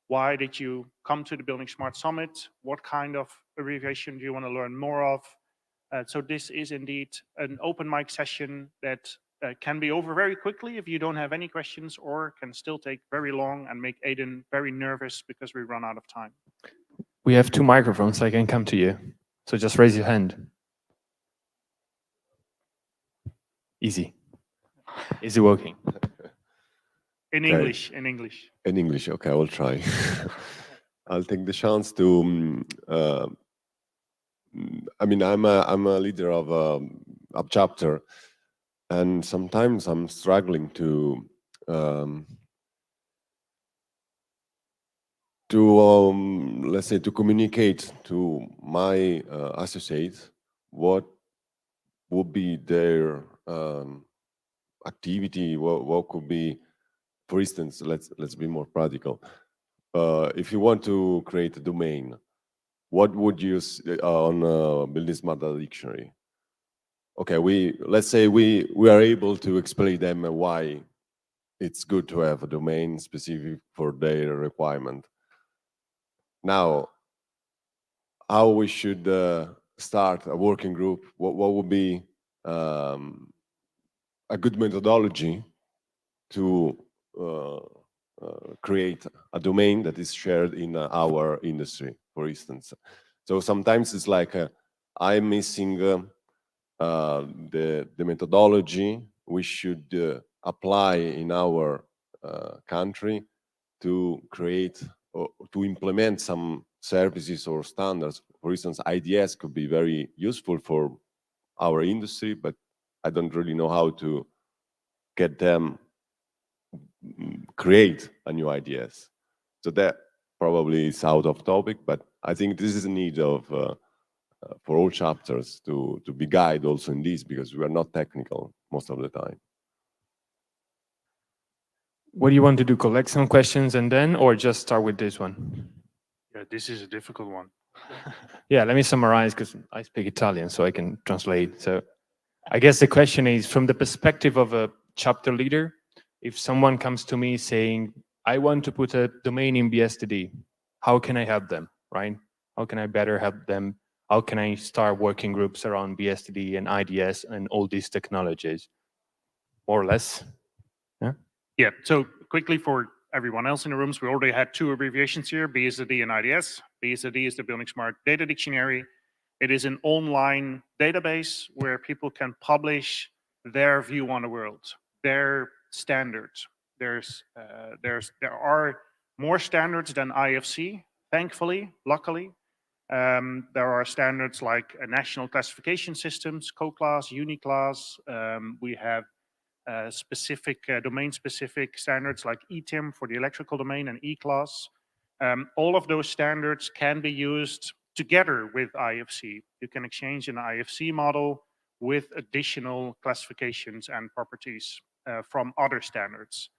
[SPEAKER 7] Why did you come to the Building Smart Summit? What kind of abbreviation do you want to learn more of? So this is indeed an open mic session that can be over very quickly if you don't have any questions, or can still take very long and make Aiden very nervous because we run out of time.
[SPEAKER 8] We have 2 microphones, so I can come to you. So just raise your hand. Easy. Is it working?
[SPEAKER 7] In
[SPEAKER 3] Okay.
[SPEAKER 7] English, in English.
[SPEAKER 3] In English, okay, I will try. I'll take the chance to. I mean, I'm a leader of a chapter, and sometimes I'm struggling to let's say, to communicate to my associates what would be their activity, what could be, for instance, let's be more practical. If you want to create a domain, what would you use on buildingSMART dictionary? Okay, let's say we are able to explain them why it's good to have a domain specific for their requirement. Now, how we should start a working group? What would be a good methodology to create a domain that is shared in our industry, for instance? So sometimes it's like I'm missing the methodology we should apply in our country to create or to implement some services or standards. For instance, IDS could be very useful for our industry, but I don't really know how to get them create a new IDS. So that probably is out of topic, but I think this is a need of for all chapters to be guided also in this, because we are not technical most of the time.
[SPEAKER 8] What do you want to do? Collect some questions and then, or just start with this one?
[SPEAKER 7] Yeah, this is a difficult one.
[SPEAKER 8] Yeah, let me summarize, because I speak Italian, so I can translate. So I guess the question is, from the perspective of a chapter leader, if someone comes to me saying, I want to put a domain in BSTD, how can I help them, right? How can I better help them? How can I start working groups around BSTD and IDS and all these technologies? More or less. Yeah.
[SPEAKER 7] Yeah, so quickly for everyone else in the rooms, we already had 2 abbreviations here, BSD and IDS. BSD is the buildingSMART Data Dictionary. It is an online database where people can publish their view on the world, their standards. There are more standards than IFC, thankfully, luckily. There are standards like national classification systems, co-class, uni-class. We have specific domain-specific standards like ETIM for the electrical domain and E-class. All of those standards can be used together with IFC. You can exchange an IFC model with additional classifications and properties from other standards.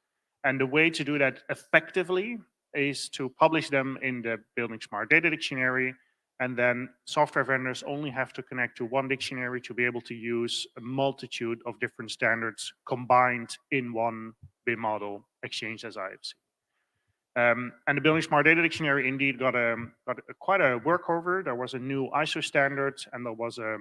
[SPEAKER 7] And the way to do that effectively is to publish them in the buildingSMART Data Dictionary, and then software vendors only have to connect to one dictionary to be able to use a multitude of different standards combined in one BIM model exchanged as IFC. And the buildingSMART Data Dictionary indeed got quite a workover. There was a new ISO standard, and there was a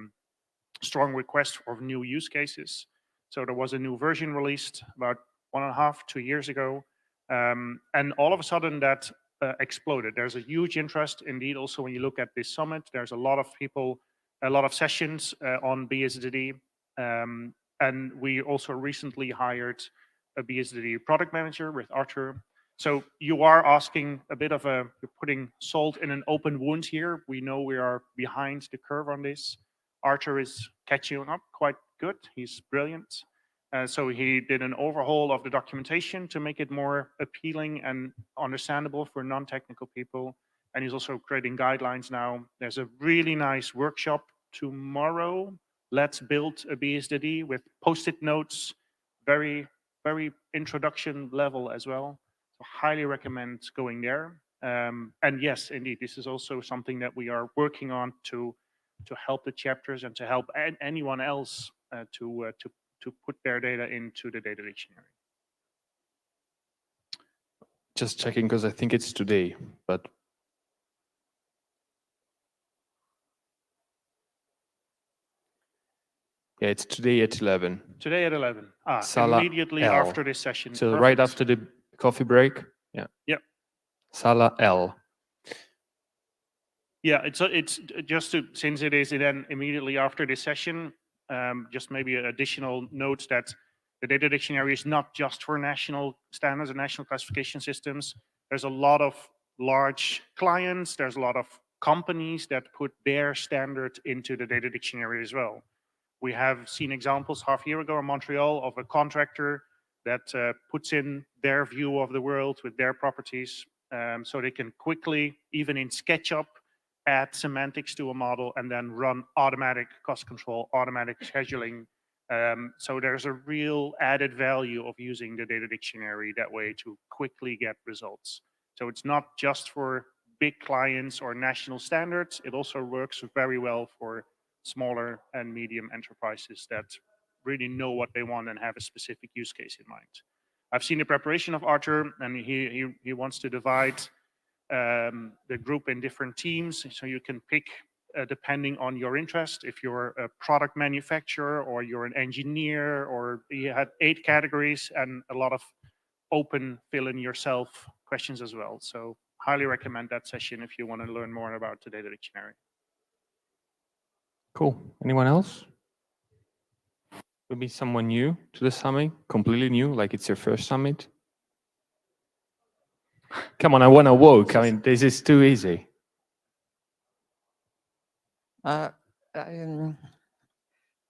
[SPEAKER 7] strong request for new use cases. So there was a new version released about 1.5 to 2 years ago. And all of a sudden that exploded. There's a huge interest indeed. Also, when you look at this summit, there's a lot of people, a lot of sessions on BSDD. And we also recently hired a BSDD product manager with Arthur. So you are asking a bit of you're putting salt in an open wound here. We know we are behind the curve on this. Arthur is catching up quite good. He's brilliant. So he did an overhaul of the documentation to make it more appealing and understandable for non-technical people. And he's also creating guidelines now. There's a really nice workshop tomorrow. Let's build a BSDD with post-it notes, very, very introduction level as well. So highly recommend going there. And yes, indeed, this is also something that we are working on to help the chapters and to help anyone else to to put their data into the data dictionary.
[SPEAKER 8] Just checking because I think it's today, but yeah, it's today at 11.
[SPEAKER 7] Today at 11.
[SPEAKER 8] Sala
[SPEAKER 7] Immediately
[SPEAKER 8] L.
[SPEAKER 7] after this session.
[SPEAKER 8] So
[SPEAKER 7] Perfect.
[SPEAKER 8] right after the coffee break. Yeah.
[SPEAKER 7] Yep.
[SPEAKER 8] Sala L.
[SPEAKER 7] Yeah, it's just to, since it is then immediately after this session, just maybe additional notes that the data dictionary is not just for national standards and national classification systems. There's a lot of large clients, there's a lot of companies that put their standard into the data dictionary as well. We have seen examples half a year ago in Montreal of a contractor that puts in their view of the world with their properties, so they can quickly, even in SketchUp, add semantics to a model and then run automatic cost control, automatic scheduling. So there's a real added value of using the data dictionary that way to quickly get results. So it's not just for big clients or national standards, it also works very well for smaller and medium enterprises that really know what they want and have a specific use case in mind. I've seen the preparation of Arthur, and he wants to divide the group in different teams, so you can pick depending on your interest. If you're a product manufacturer or you're an engineer, or you had 8 categories and a lot of open fill in yourself questions as well. So highly recommend that session if you want to learn more about the data dictionary.
[SPEAKER 8] Cool. Anyone else? Could be someone new to the summit, completely new, like it's your first summit. Come on, I want to walk. I mean, this is too easy.
[SPEAKER 9] I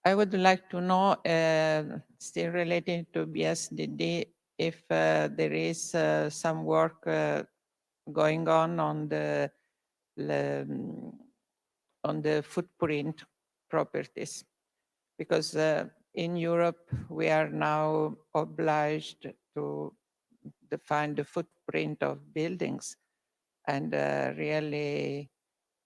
[SPEAKER 9] would like to know, still relating to BSDD, if there is some work going on the footprint properties, because in Europe we are now obliged to define the footprint of buildings, and really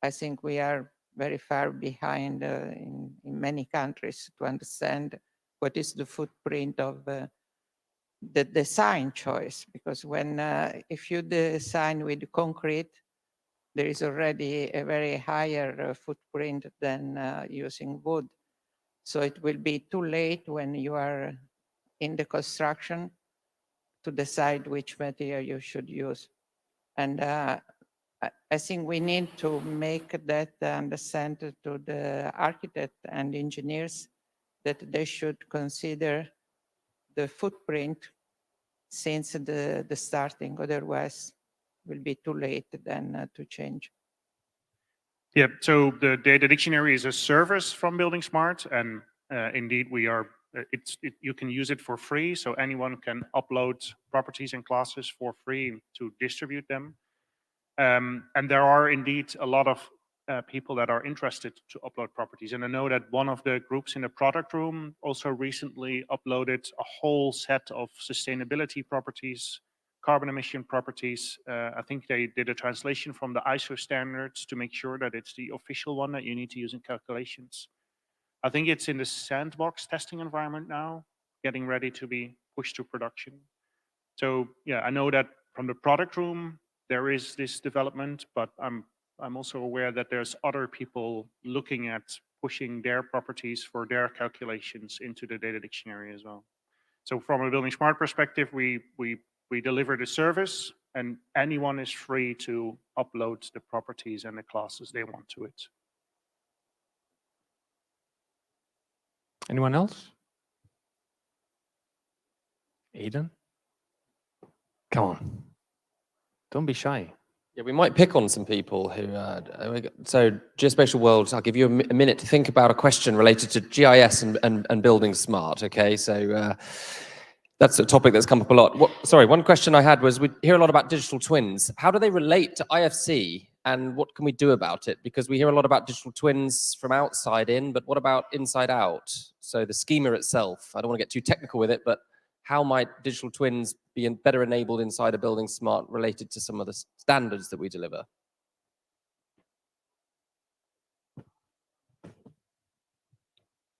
[SPEAKER 9] I think we are very far behind in many countries to understand what is the footprint of the design choice, because when if you design with concrete, there is already a very higher footprint than using wood. So it will be too late when you are in the construction to decide which material you should use. And I think we need to make that understand to the architect and engineers that they should consider the footprint since the starting, otherwise will be too late then to change.
[SPEAKER 7] Yeah, so the data dictionary is a service from buildingSMART, and indeed we are, you can use it for free, so anyone can upload properties and classes for free to distribute them. And there are indeed a lot of people that are interested to upload properties. And I know that one of the groups in the product room also recently uploaded a whole set of sustainability properties, carbon emission properties. I think they did a translation from the ISO standards to make sure that it's the official one that you need to use in calculations. I think it's in the sandbox testing environment now, getting ready to be pushed to production. So yeah, I know that from the product room, there is this development, but I'm also aware that there's other people looking at pushing their properties for their calculations into the data dictionary as well. So from a buildingSMART perspective, we deliver the service, and anyone is free to upload the properties and the classes they want to it.
[SPEAKER 8] Anyone else? Aidan? Come on. Don't be shy.
[SPEAKER 1] Yeah, we might pick on some people who, so geospatial worlds, I'll give you a minute to think about a question related to GIS and buildingSMART, okay? So that's a topic that's come up a lot. One question I had was, we hear a lot about digital twins. How do they relate to IFC, and what can we do about it? Because we hear a lot about digital twins from outside in, but what about inside out? So the schema itself, I don't want to get too technical with it, but how might digital twins be better enabled inside a buildingSMART related to some of the standards that we deliver?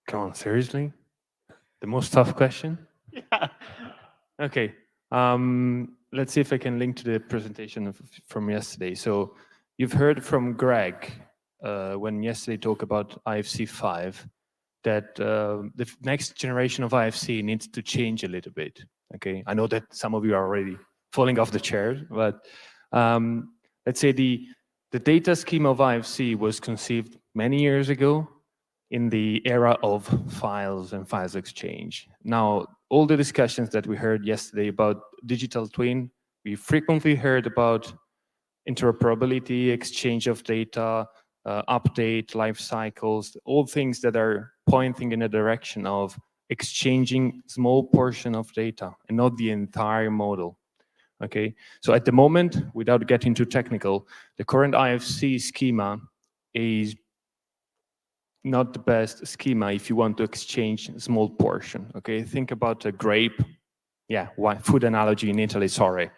[SPEAKER 8] Come on, seriously? The most tough question?
[SPEAKER 7] Yeah.
[SPEAKER 8] Okay. Let's see if I can link to the presentation from yesterday. So you've heard from Greg when yesterday talked about IFC 5 that the next generation of IFC needs to change a little bit. Okay, I know that some of you are already falling off the chair, but let's say the data schema of IFC was conceived many years ago in the era of files and files exchange. Now, all the discussions that we heard yesterday about digital twin, we frequently heard about interoperability, exchange of data, update, life cycles, all things that are pointing in a direction of exchanging small portion of data and not the entire model. Okay, so at the moment, without getting too technical, the current IFC schema is not the best schema if you want to exchange a small portion. Okay, think about a grape. Yeah, food analogy in Italy, sorry,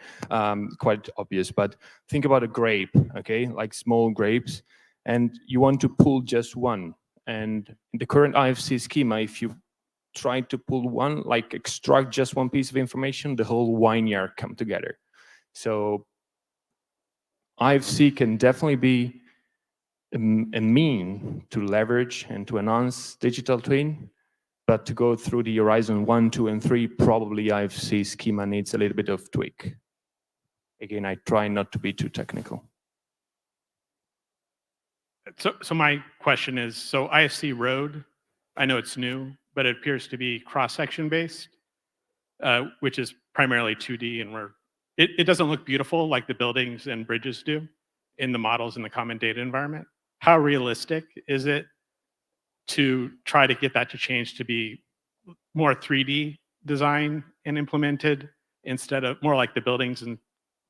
[SPEAKER 8] quite obvious, but think about a grape, okay, like small grapes, and you want to pull just one. And in the current IFC schema, if you try to pull one, like extract just one piece of information, the whole vineyard come together. So IFC can definitely be a mean to leverage and to enhance digital twin, but to go through the horizon 1, 2, and 3, probably IFC schema needs a little bit of tweak. Again, I try not to be too technical.
[SPEAKER 10] So my question is, so IFC road, I know it's new, but it appears to be cross-section based, which is primarily 2D, and it doesn't look beautiful like the buildings and bridges do in the models in the common data environment. How realistic is it to try to get that to change to be more 3D design and implemented instead of more like the buildings and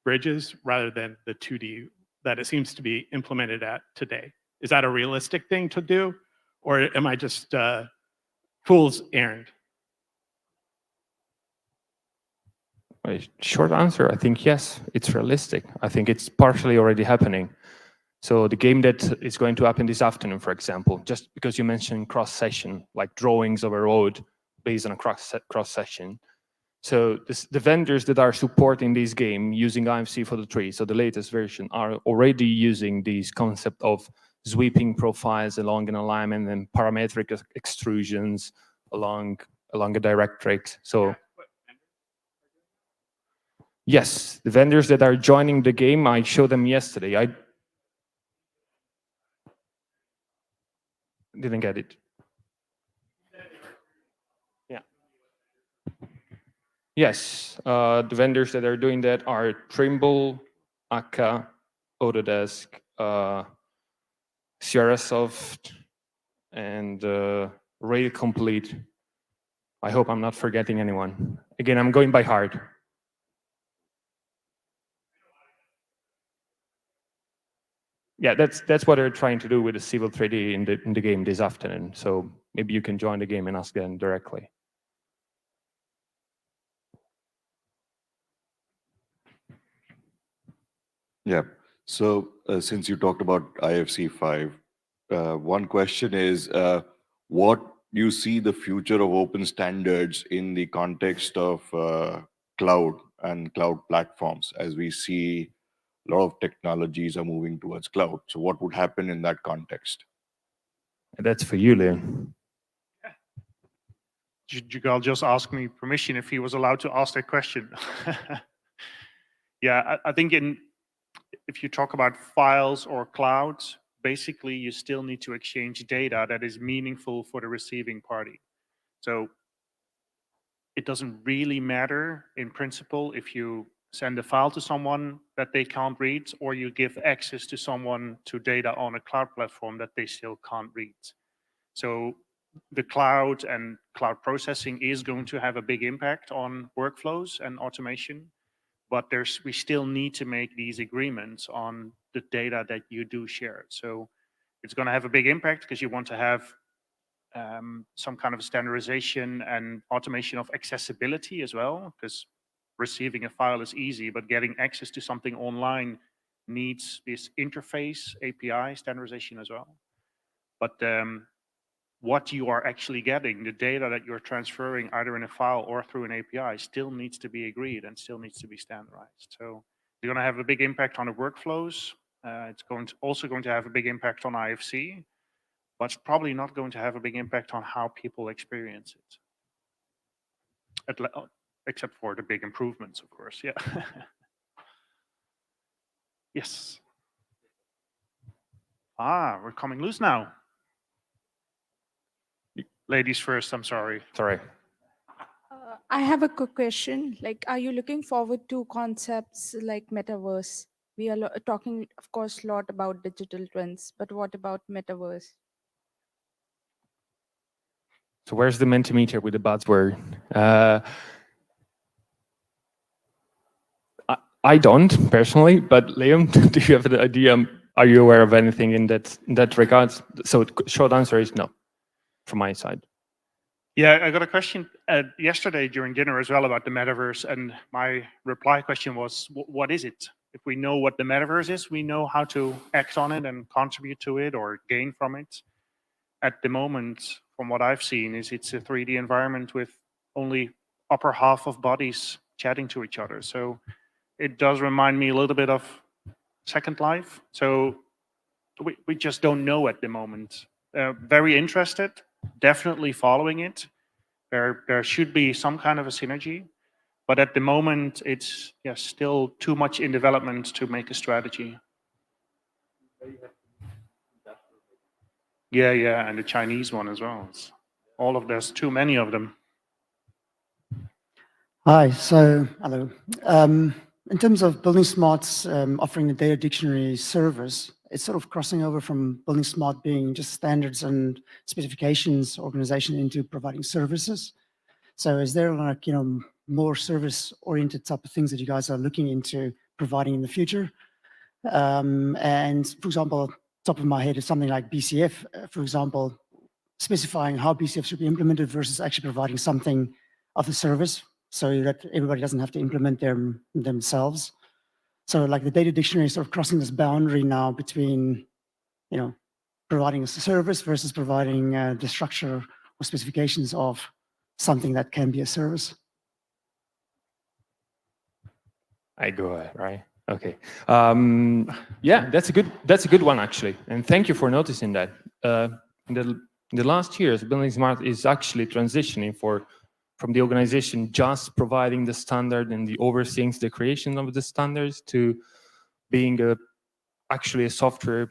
[SPEAKER 10] bridges rather than the 2D that it seems to be implemented at today? Is that a realistic thing to do, or am I just fool's errand?
[SPEAKER 8] A short answer, I think yes, it's realistic. I think it's partially already happening. So the game that is going to happen this afternoon, for example, just because you mentioned cross-session, like drawings of a road based on a cross-session. So the vendors that are supporting this game using IFC for the tree, so the latest version, are already using this concept of sweeping profiles along an alignment and parametric extrusions along a directrix. So yes, the vendors that are joining the game, I showed them yesterday. I didn't get it. Yeah. Yes, the vendors that are doing that are Trimble, Akka, Autodesk, Sierrasoft, and Rail Complete. I hope I'm not forgetting anyone. Again, I'm going by heart. Yeah, that's what they're trying to do with the Civil 3D in the game this afternoon. So maybe you can join the game and ask them directly.
[SPEAKER 11] Yeah. So since you talked about IFC 5, one question is what you see the future of open standards in the context of cloud and cloud platforms, as we see a lot of technologies are moving towards cloud. So what would happen in that context?
[SPEAKER 8] That's for you, Leon.
[SPEAKER 7] Jugal just asked me permission if he was allowed to ask that question. Yeah, I think if you talk about files or clouds, basically you still need to exchange data that is meaningful for the receiving party. So it doesn't really matter in principle if you send a file to someone that they can't read, or you give access to someone to data on a cloud platform that they still can't read. So the cloud and cloud processing is going to have a big impact on workflows and automation, but we still need to make these agreements on the data that you do share. So it's going to have a big impact because you want to have some kind of standardization and automation of accessibility as well, because receiving a file is easy, but getting access to something online needs this interface API standardization as well. But what you are actually getting, the data that you're transferring either in a file or through an API, still needs to be agreed and still needs to be standardized. So it's going to have a big impact on the workflows. It's also going to have a big impact on IFC, but it's probably not going to have a big impact on how people experience it. Except for the big improvements, of course, yeah. Yes. We're coming loose now. Ladies first, I'm sorry.
[SPEAKER 8] Sorry.
[SPEAKER 12] I have a quick question. Like, are you looking forward to concepts like metaverse? We are talking, of course, a lot about digital twins, but what about metaverse?
[SPEAKER 8] So where's the Mentimeter with the buzzword? I don't personally, but Liam, do you have an idea? Are you aware of anything in that regards? So short answer is no, from my side.
[SPEAKER 7] Yeah, I got a question yesterday during dinner as well about the metaverse, and my reply question was, what is it? If we know what the metaverse is, we know how to act on it and contribute to it or gain from it. At the moment, from what I've seen, it's a 3D environment with only upper half of bodies chatting to each other. So it does remind me a little bit of Second Life. So we just don't know at the moment. Very interested, definitely following it. There should be some kind of a synergy, but at the moment it's still too much in development to make a strategy. Yeah, and the Chinese one as well. There's too many of them.
[SPEAKER 13] Hi, so hello. In terms of buildingSMART's offering the data dictionary service, it's sort of crossing over from buildingSMART being just standards and specifications organization into providing services. So is there like, more service-oriented type of things that you guys are looking into providing in the future? And for example, top of my head is something like BCF, for example, specifying how BCF should be implemented versus actually providing something of the service so that everybody doesn't have to implement them themselves. So like the data dictionary is sort of crossing this boundary now between, providing a service versus providing the structure or specifications of something that can be a service.
[SPEAKER 8] I go ahead, right? Okay. Yeah, that's a good one actually, and thank you for noticing that. In the last years, buildingSMART is actually transitioning from the organization just providing the standard and the overseeing the creation of the standards to being actually a software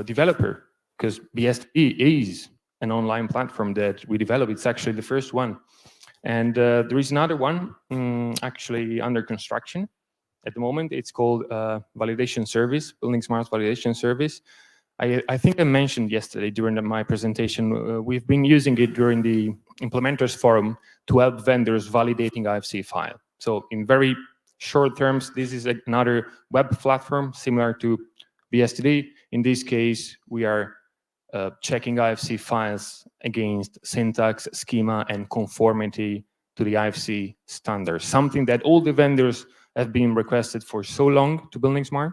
[SPEAKER 8] developer, because bSI is an online platform that we developed. It's actually the first one. And there is another one actually under construction at the moment. It's called Validation Service, buildingSMART Validation Service. I think I mentioned yesterday during my presentation, we've been using it during the Implementers Forum to help vendors validating IFC file. So in very short terms, this is another web platform similar to bSTD. In this case, we are checking IFC files against syntax, schema, and conformity to the IFC standard, something that all the vendors have been requested for so long to buildingSMART,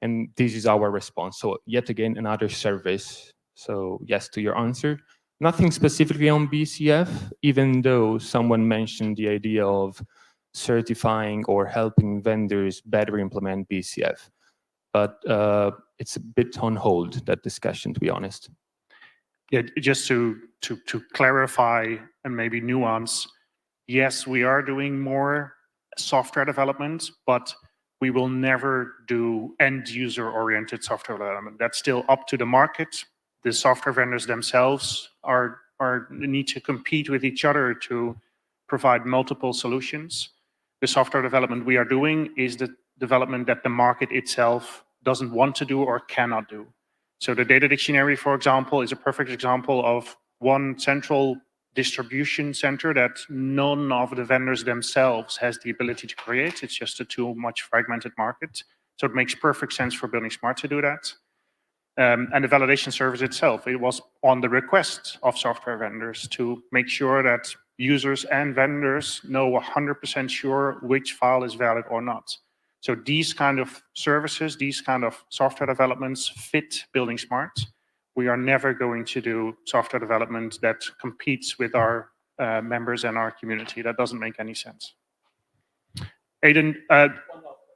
[SPEAKER 8] and this is our response. So yet again, another service. So yes, to your answer, nothing specifically on BCF, even though someone mentioned the idea of certifying or helping vendors better implement BCF. But it's a bit on hold, that discussion, to be honest.
[SPEAKER 7] Yeah, just to clarify and maybe nuance, yes, we are doing more software development, but we will never do end-user-oriented software development. That's still up to the market. The software vendors themselves need to compete with each other to provide multiple solutions. The software development we are doing is the development that the market itself doesn't want to do or cannot do. So the data dictionary, for example, is a perfect example of one central distribution center that none of the vendors themselves has the ability to create. It's just a too much fragmented market. So it makes perfect sense for buildingSMART to do that. And the validation service itself, it was on the request of software vendors to make sure that users and vendors know 100% sure which file is valid or not. So these kind of services, these kind of software developments fit buildingSMART. we are never going to do software development that competes with our members and our community. That doesn't make any sense. Aidan,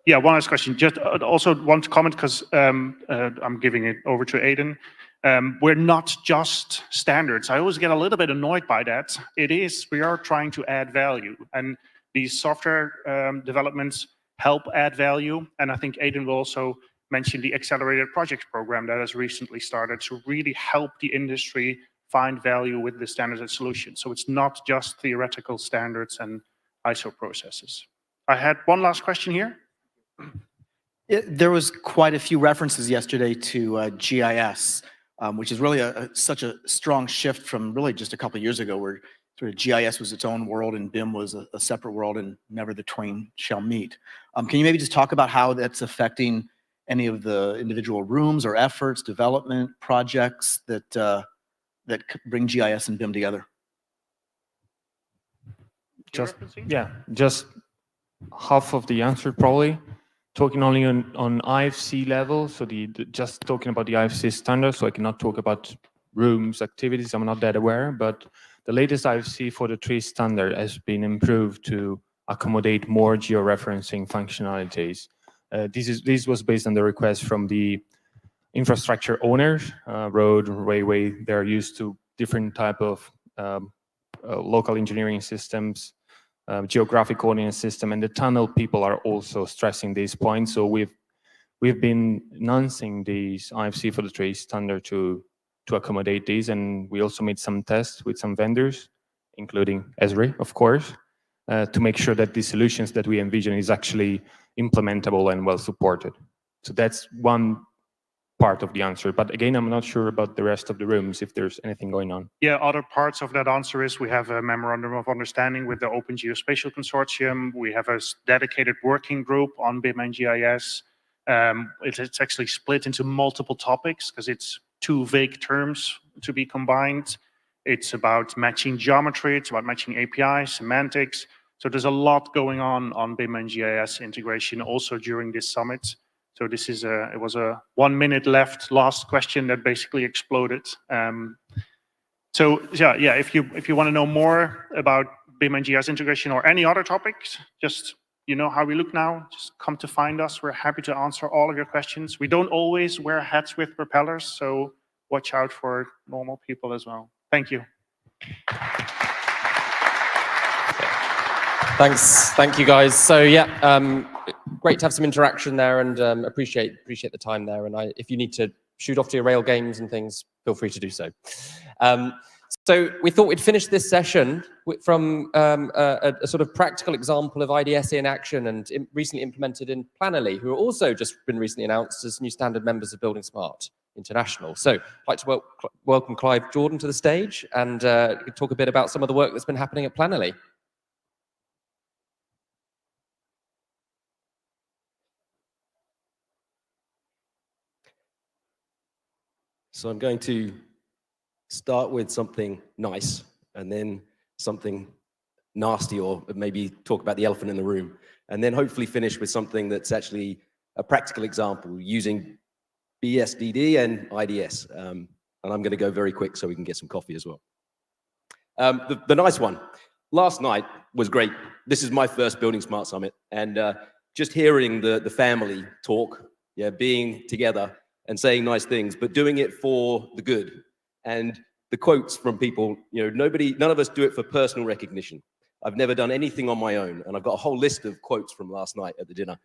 [SPEAKER 7] yeah, one last question. Just also want to comment because I'm giving it over to Aidan. We're not just standards. I always get a little bit annoyed by that. We are trying to add value, and these software developments help add value. And I think Aidan will also mention the Accelerated Projects Program that has recently started to really help the industry find value with the standards and solutions. So it's not just theoretical standards and ISO processes. I had one last question here.
[SPEAKER 14] There was quite a few references yesterday to GIS, which is really such a strong shift from really just a couple of years ago, where sort of GIS was its own world and BIM was a separate world, and never the twain shall meet. Can you maybe just talk about how that's affecting any of the individual rooms or efforts, development projects that bring GIS and BIM together?
[SPEAKER 8] Just half of the answer probably. Talking only on IFC level, so just talking about the IFC standard, so I cannot talk about rooms, activities, I'm not that aware, but the latest IFC for the tree standard has been improved to accommodate more georeferencing functionalities. This was based on the request from the infrastructure owners, road, railway. They're used to different type of local engineering systems, geographic coordinate system, and the tunnel people are also stressing these points. So we've been announcing these IFC for the tree standard to accommodate these, and we also made some tests with some vendors, including Esri, of course, to make sure that the solutions that we envision is actually implementable and well supported. So that's one part of the answer. But again, I'm not sure about the rest of the rooms, if there's anything going on. Yeah, other parts of that answer is we have a memorandum of understanding with the Open Geospatial Consortium. We have a dedicated working group on BIM and GIS. It's actually split into multiple topics because it's two vague terms to be combined. It's about matching geometry, it's about matching APIs, semantics. So there's a lot going on BIM and GIS integration also during this summit. So this is it was a 1 minute left last question that basically exploded. So yeah, if you want to know more about BIM and GIS integration or any other topics, just you know how we look now, just come to find us. We're happy to answer all of your questions. We don't always wear hats with propellers, so watch out for normal people as well. Thank you.
[SPEAKER 1] Thanks, thank you guys. So yeah, great to have some interaction there, and appreciate the time there. And if you need to shoot off to your rail games and things, feel free to do so. So we thought we'd finish this session from a sort of practical example of IDSA in action and recently implemented in Planoly, who are also just been recently announced as new standard members of buildingSMART International. So I'd like to welcome Clive Jordan to the stage and talk a bit about some of the work that's been happening at Planoly.
[SPEAKER 15] So I'm going to start with something nice and then something nasty, or maybe talk about the elephant in the room, and then hopefully finish with something that's actually a practical example using BSDD and IDS. And I'm going to go very quick so we can get some coffee as well. The nice one. Last night was great. This is my first buildingSMART Summit, and just hearing the family talk, yeah, being together and saying nice things, but doing it for the good. And the quotes from people, you know, none of us do it for personal recognition. I've never done anything on my own, and I've got a whole list of quotes from last night at the dinner.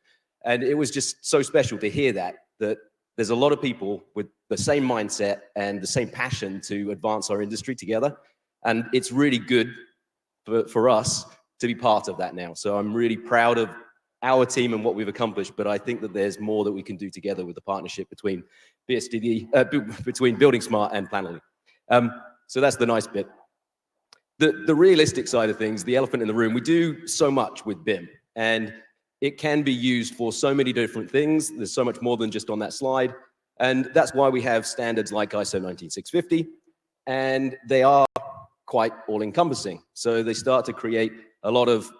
[SPEAKER 15] And it was just so special to hear that there's a lot of people with the same mindset and the same passion to advance our industry together. And it's really good for us to be part of that now. So I'm really proud of our team and what we've accomplished, but I think that there's more that we can do together with the partnership between BSDD, between buildingSMART and Planoly. So that's the nice bit. The realistic side of things, the elephant in the room, we do so much with BIM, and it can be used for so many different things. There's so much more than just on that slide. And that's why we have standards like ISO 19650, and they are quite all-encompassing. So they start to create a lot of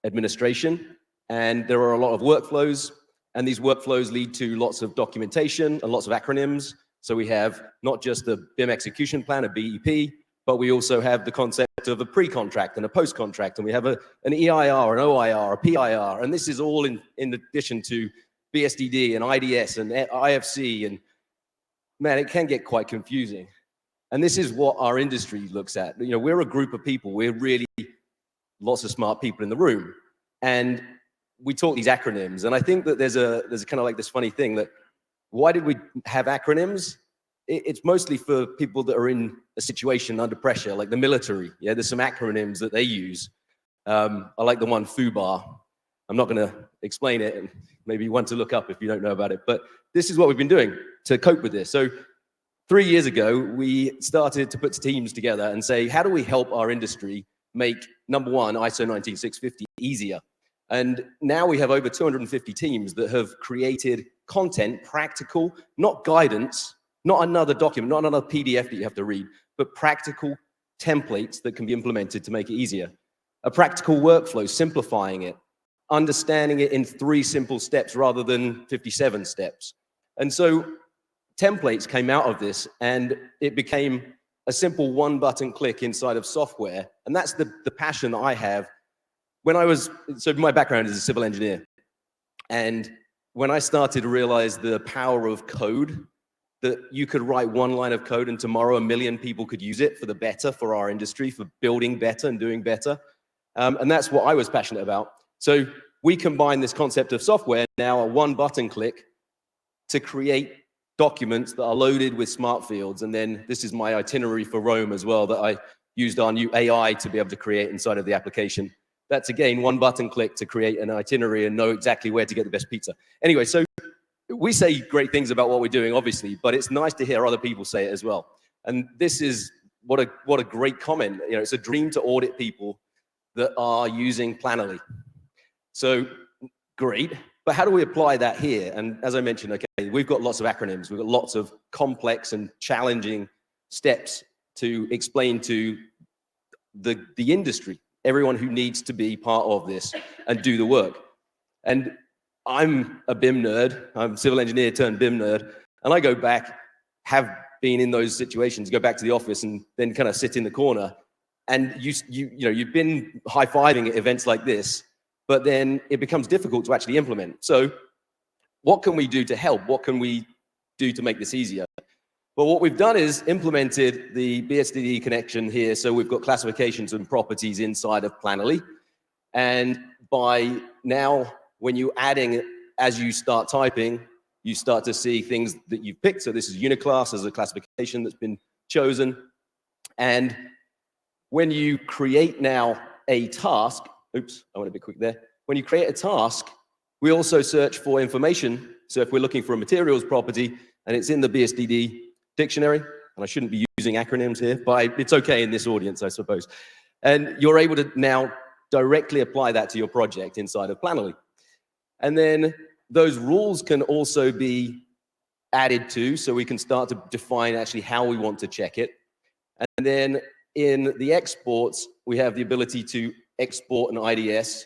[SPEAKER 15] administration, and there are a lot of workflows, and these workflows lead to lots of documentation and lots of acronyms, So we have not just the BIM execution plan, a BEP, but we also have the concept of a pre-contract and a post-contract, and we have an EIR, an OIR, a PIR, and this is all in addition to BSDD and IDS and IFC, and man, it can get quite confusing. And this is what our industry looks at. You know, we're a group of people, we're really lots of smart people in the room, and we talk these acronyms, and I think that there's kind of like this funny thing that, why did we have acronyms? It's mostly for people that are in a situation under pressure, like the military. Yeah, there's some acronyms that they use. I like the one FUBAR. I'm not going to explain it, and maybe you want to look up if you don't know about it. But this is what we've been doing to cope with this. So 3 years ago, we started to put teams together and say, how do we help our industry make, number one, ISO 19650 easier? And now we have over 250 teams that have created content, practical, not guidance, not another document, not another PDF that you have to read, but practical templates that can be implemented to make it easier. A practical workflow, simplifying it, understanding it in 3 simple steps rather than 57 steps. And so templates came out of this, and it became a simple one-button click inside of software. And that's the passion that I have. So my background is a civil engineer. And when I started to realize the power of code, that you could write 1 line of code and tomorrow 1 million people could use it for the better, for our industry, for building better and doing better. And that's what I was passionate about. So we combine this concept of software, now a one-button click, to create documents that are loaded with smart fields. And then this is my itinerary for Rome as well, that I used our new AI to be able to create inside of the application. That's, again, one button click to create an itinerary and know exactly where to get the best pizza. Anyway, so we say great things about what we're doing, obviously, but it's nice to hear other people say it as well. And this is what a great comment. You know, it's a dream to audit people that are using Planoly. So great, but how do we apply that here? And as I mentioned, okay, we've got lots of acronyms. We've got lots of complex and challenging steps to explain to the industry, everyone who needs to be part of this and do the work. And I'm a BIM nerd. I'm a civil engineer turned BIM nerd. And I go back, have been in those situations, go back to the office and then kind of sit in the corner. And you've been high-fiving at events like this, but then it becomes difficult to actually implement. So what can we do to help? What can we do to make this easier? Well, what we've done is implemented the BSDD connection here. So we've got classifications and properties inside of Planoly. And by now, when you're adding, as you start typing, you start to see things that you've picked. So this is Uniclass as a classification that's been chosen. And when you create now a task, oops, I want to be quick there. When you create a task, we also search for information. So if we're looking for a materials property and it's in the BSDD dictionary, and I shouldn't be using acronyms here, but it's okay in this audience, I suppose. And you're able to now directly apply that to your project inside of Planoly. And then those rules can also be added to, so we can start to define actually how we want to check it. And then in the exports, we have the ability to export an IDS,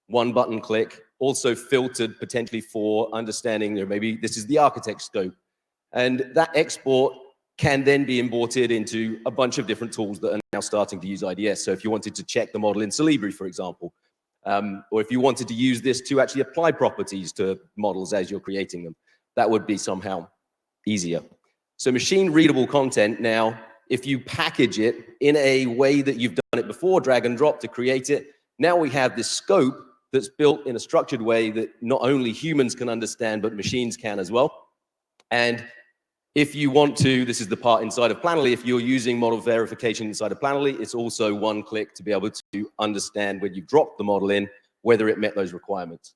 [SPEAKER 15] one button click, also filtered potentially for understanding, maybe this is the architect scope. And that export can then be imported into a bunch of different tools that are now starting to use IDS. So if you wanted to check the model in Solibri, for example, or if you wanted to use this to actually apply properties to models as you're creating them, that would be somehow easier. So machine readable content now, if you package it in a way that you've done it before, drag and drop to create it, now we have this scope that's built in a structured way that not only humans can understand, but machines can as well. And if you want to, this is the part inside of Planoly, if you're using model verification inside of Planoly, it's also one click to be able to understand when you drop the model in, whether it met those requirements.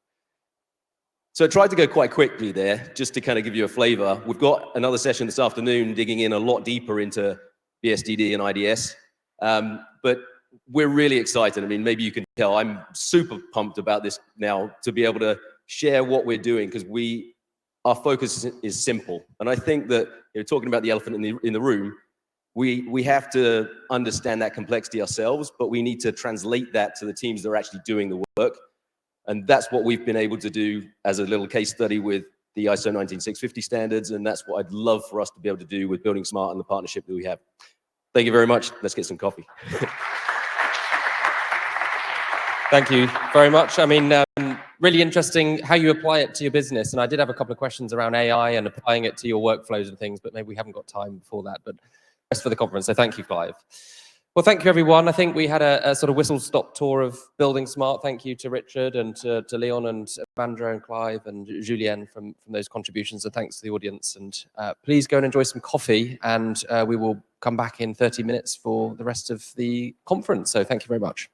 [SPEAKER 15] So I tried to go quite quickly there, just to kind of give you a flavor. We've got another session this afternoon digging in a lot deeper into BSDD and IDS, but we're really excited. I mean, maybe you can tell I'm super pumped about this now to be able to share what we're doing, because our focus is simple. And I think that, talking about the elephant in the room, we have to understand that complexity ourselves, but we need to translate that to the teams that are actually doing the work. And that's what we've been able to do as a little case study with the ISO 19650 standards, and that's what I'd love for us to be able to do with buildingSMART and the partnership that we have. Thank you very much. Let's get some coffee.
[SPEAKER 1] Thank you very much. I mean, really interesting how you apply it to your business. And I did have a couple of questions around AI and applying it to your workflows and things, but maybe we haven't got time before that. But rest for the conference. So thank you, Clive. Well, thank you, everyone. I think we had a sort of whistle-stop tour of buildingSMART. Thank you to Richard and to Leon and Vandra and Clive and Julien from those contributions. And thanks to the audience. And please go and enjoy some coffee. And we will come back in 30 minutes for the rest of the conference. So thank you very much.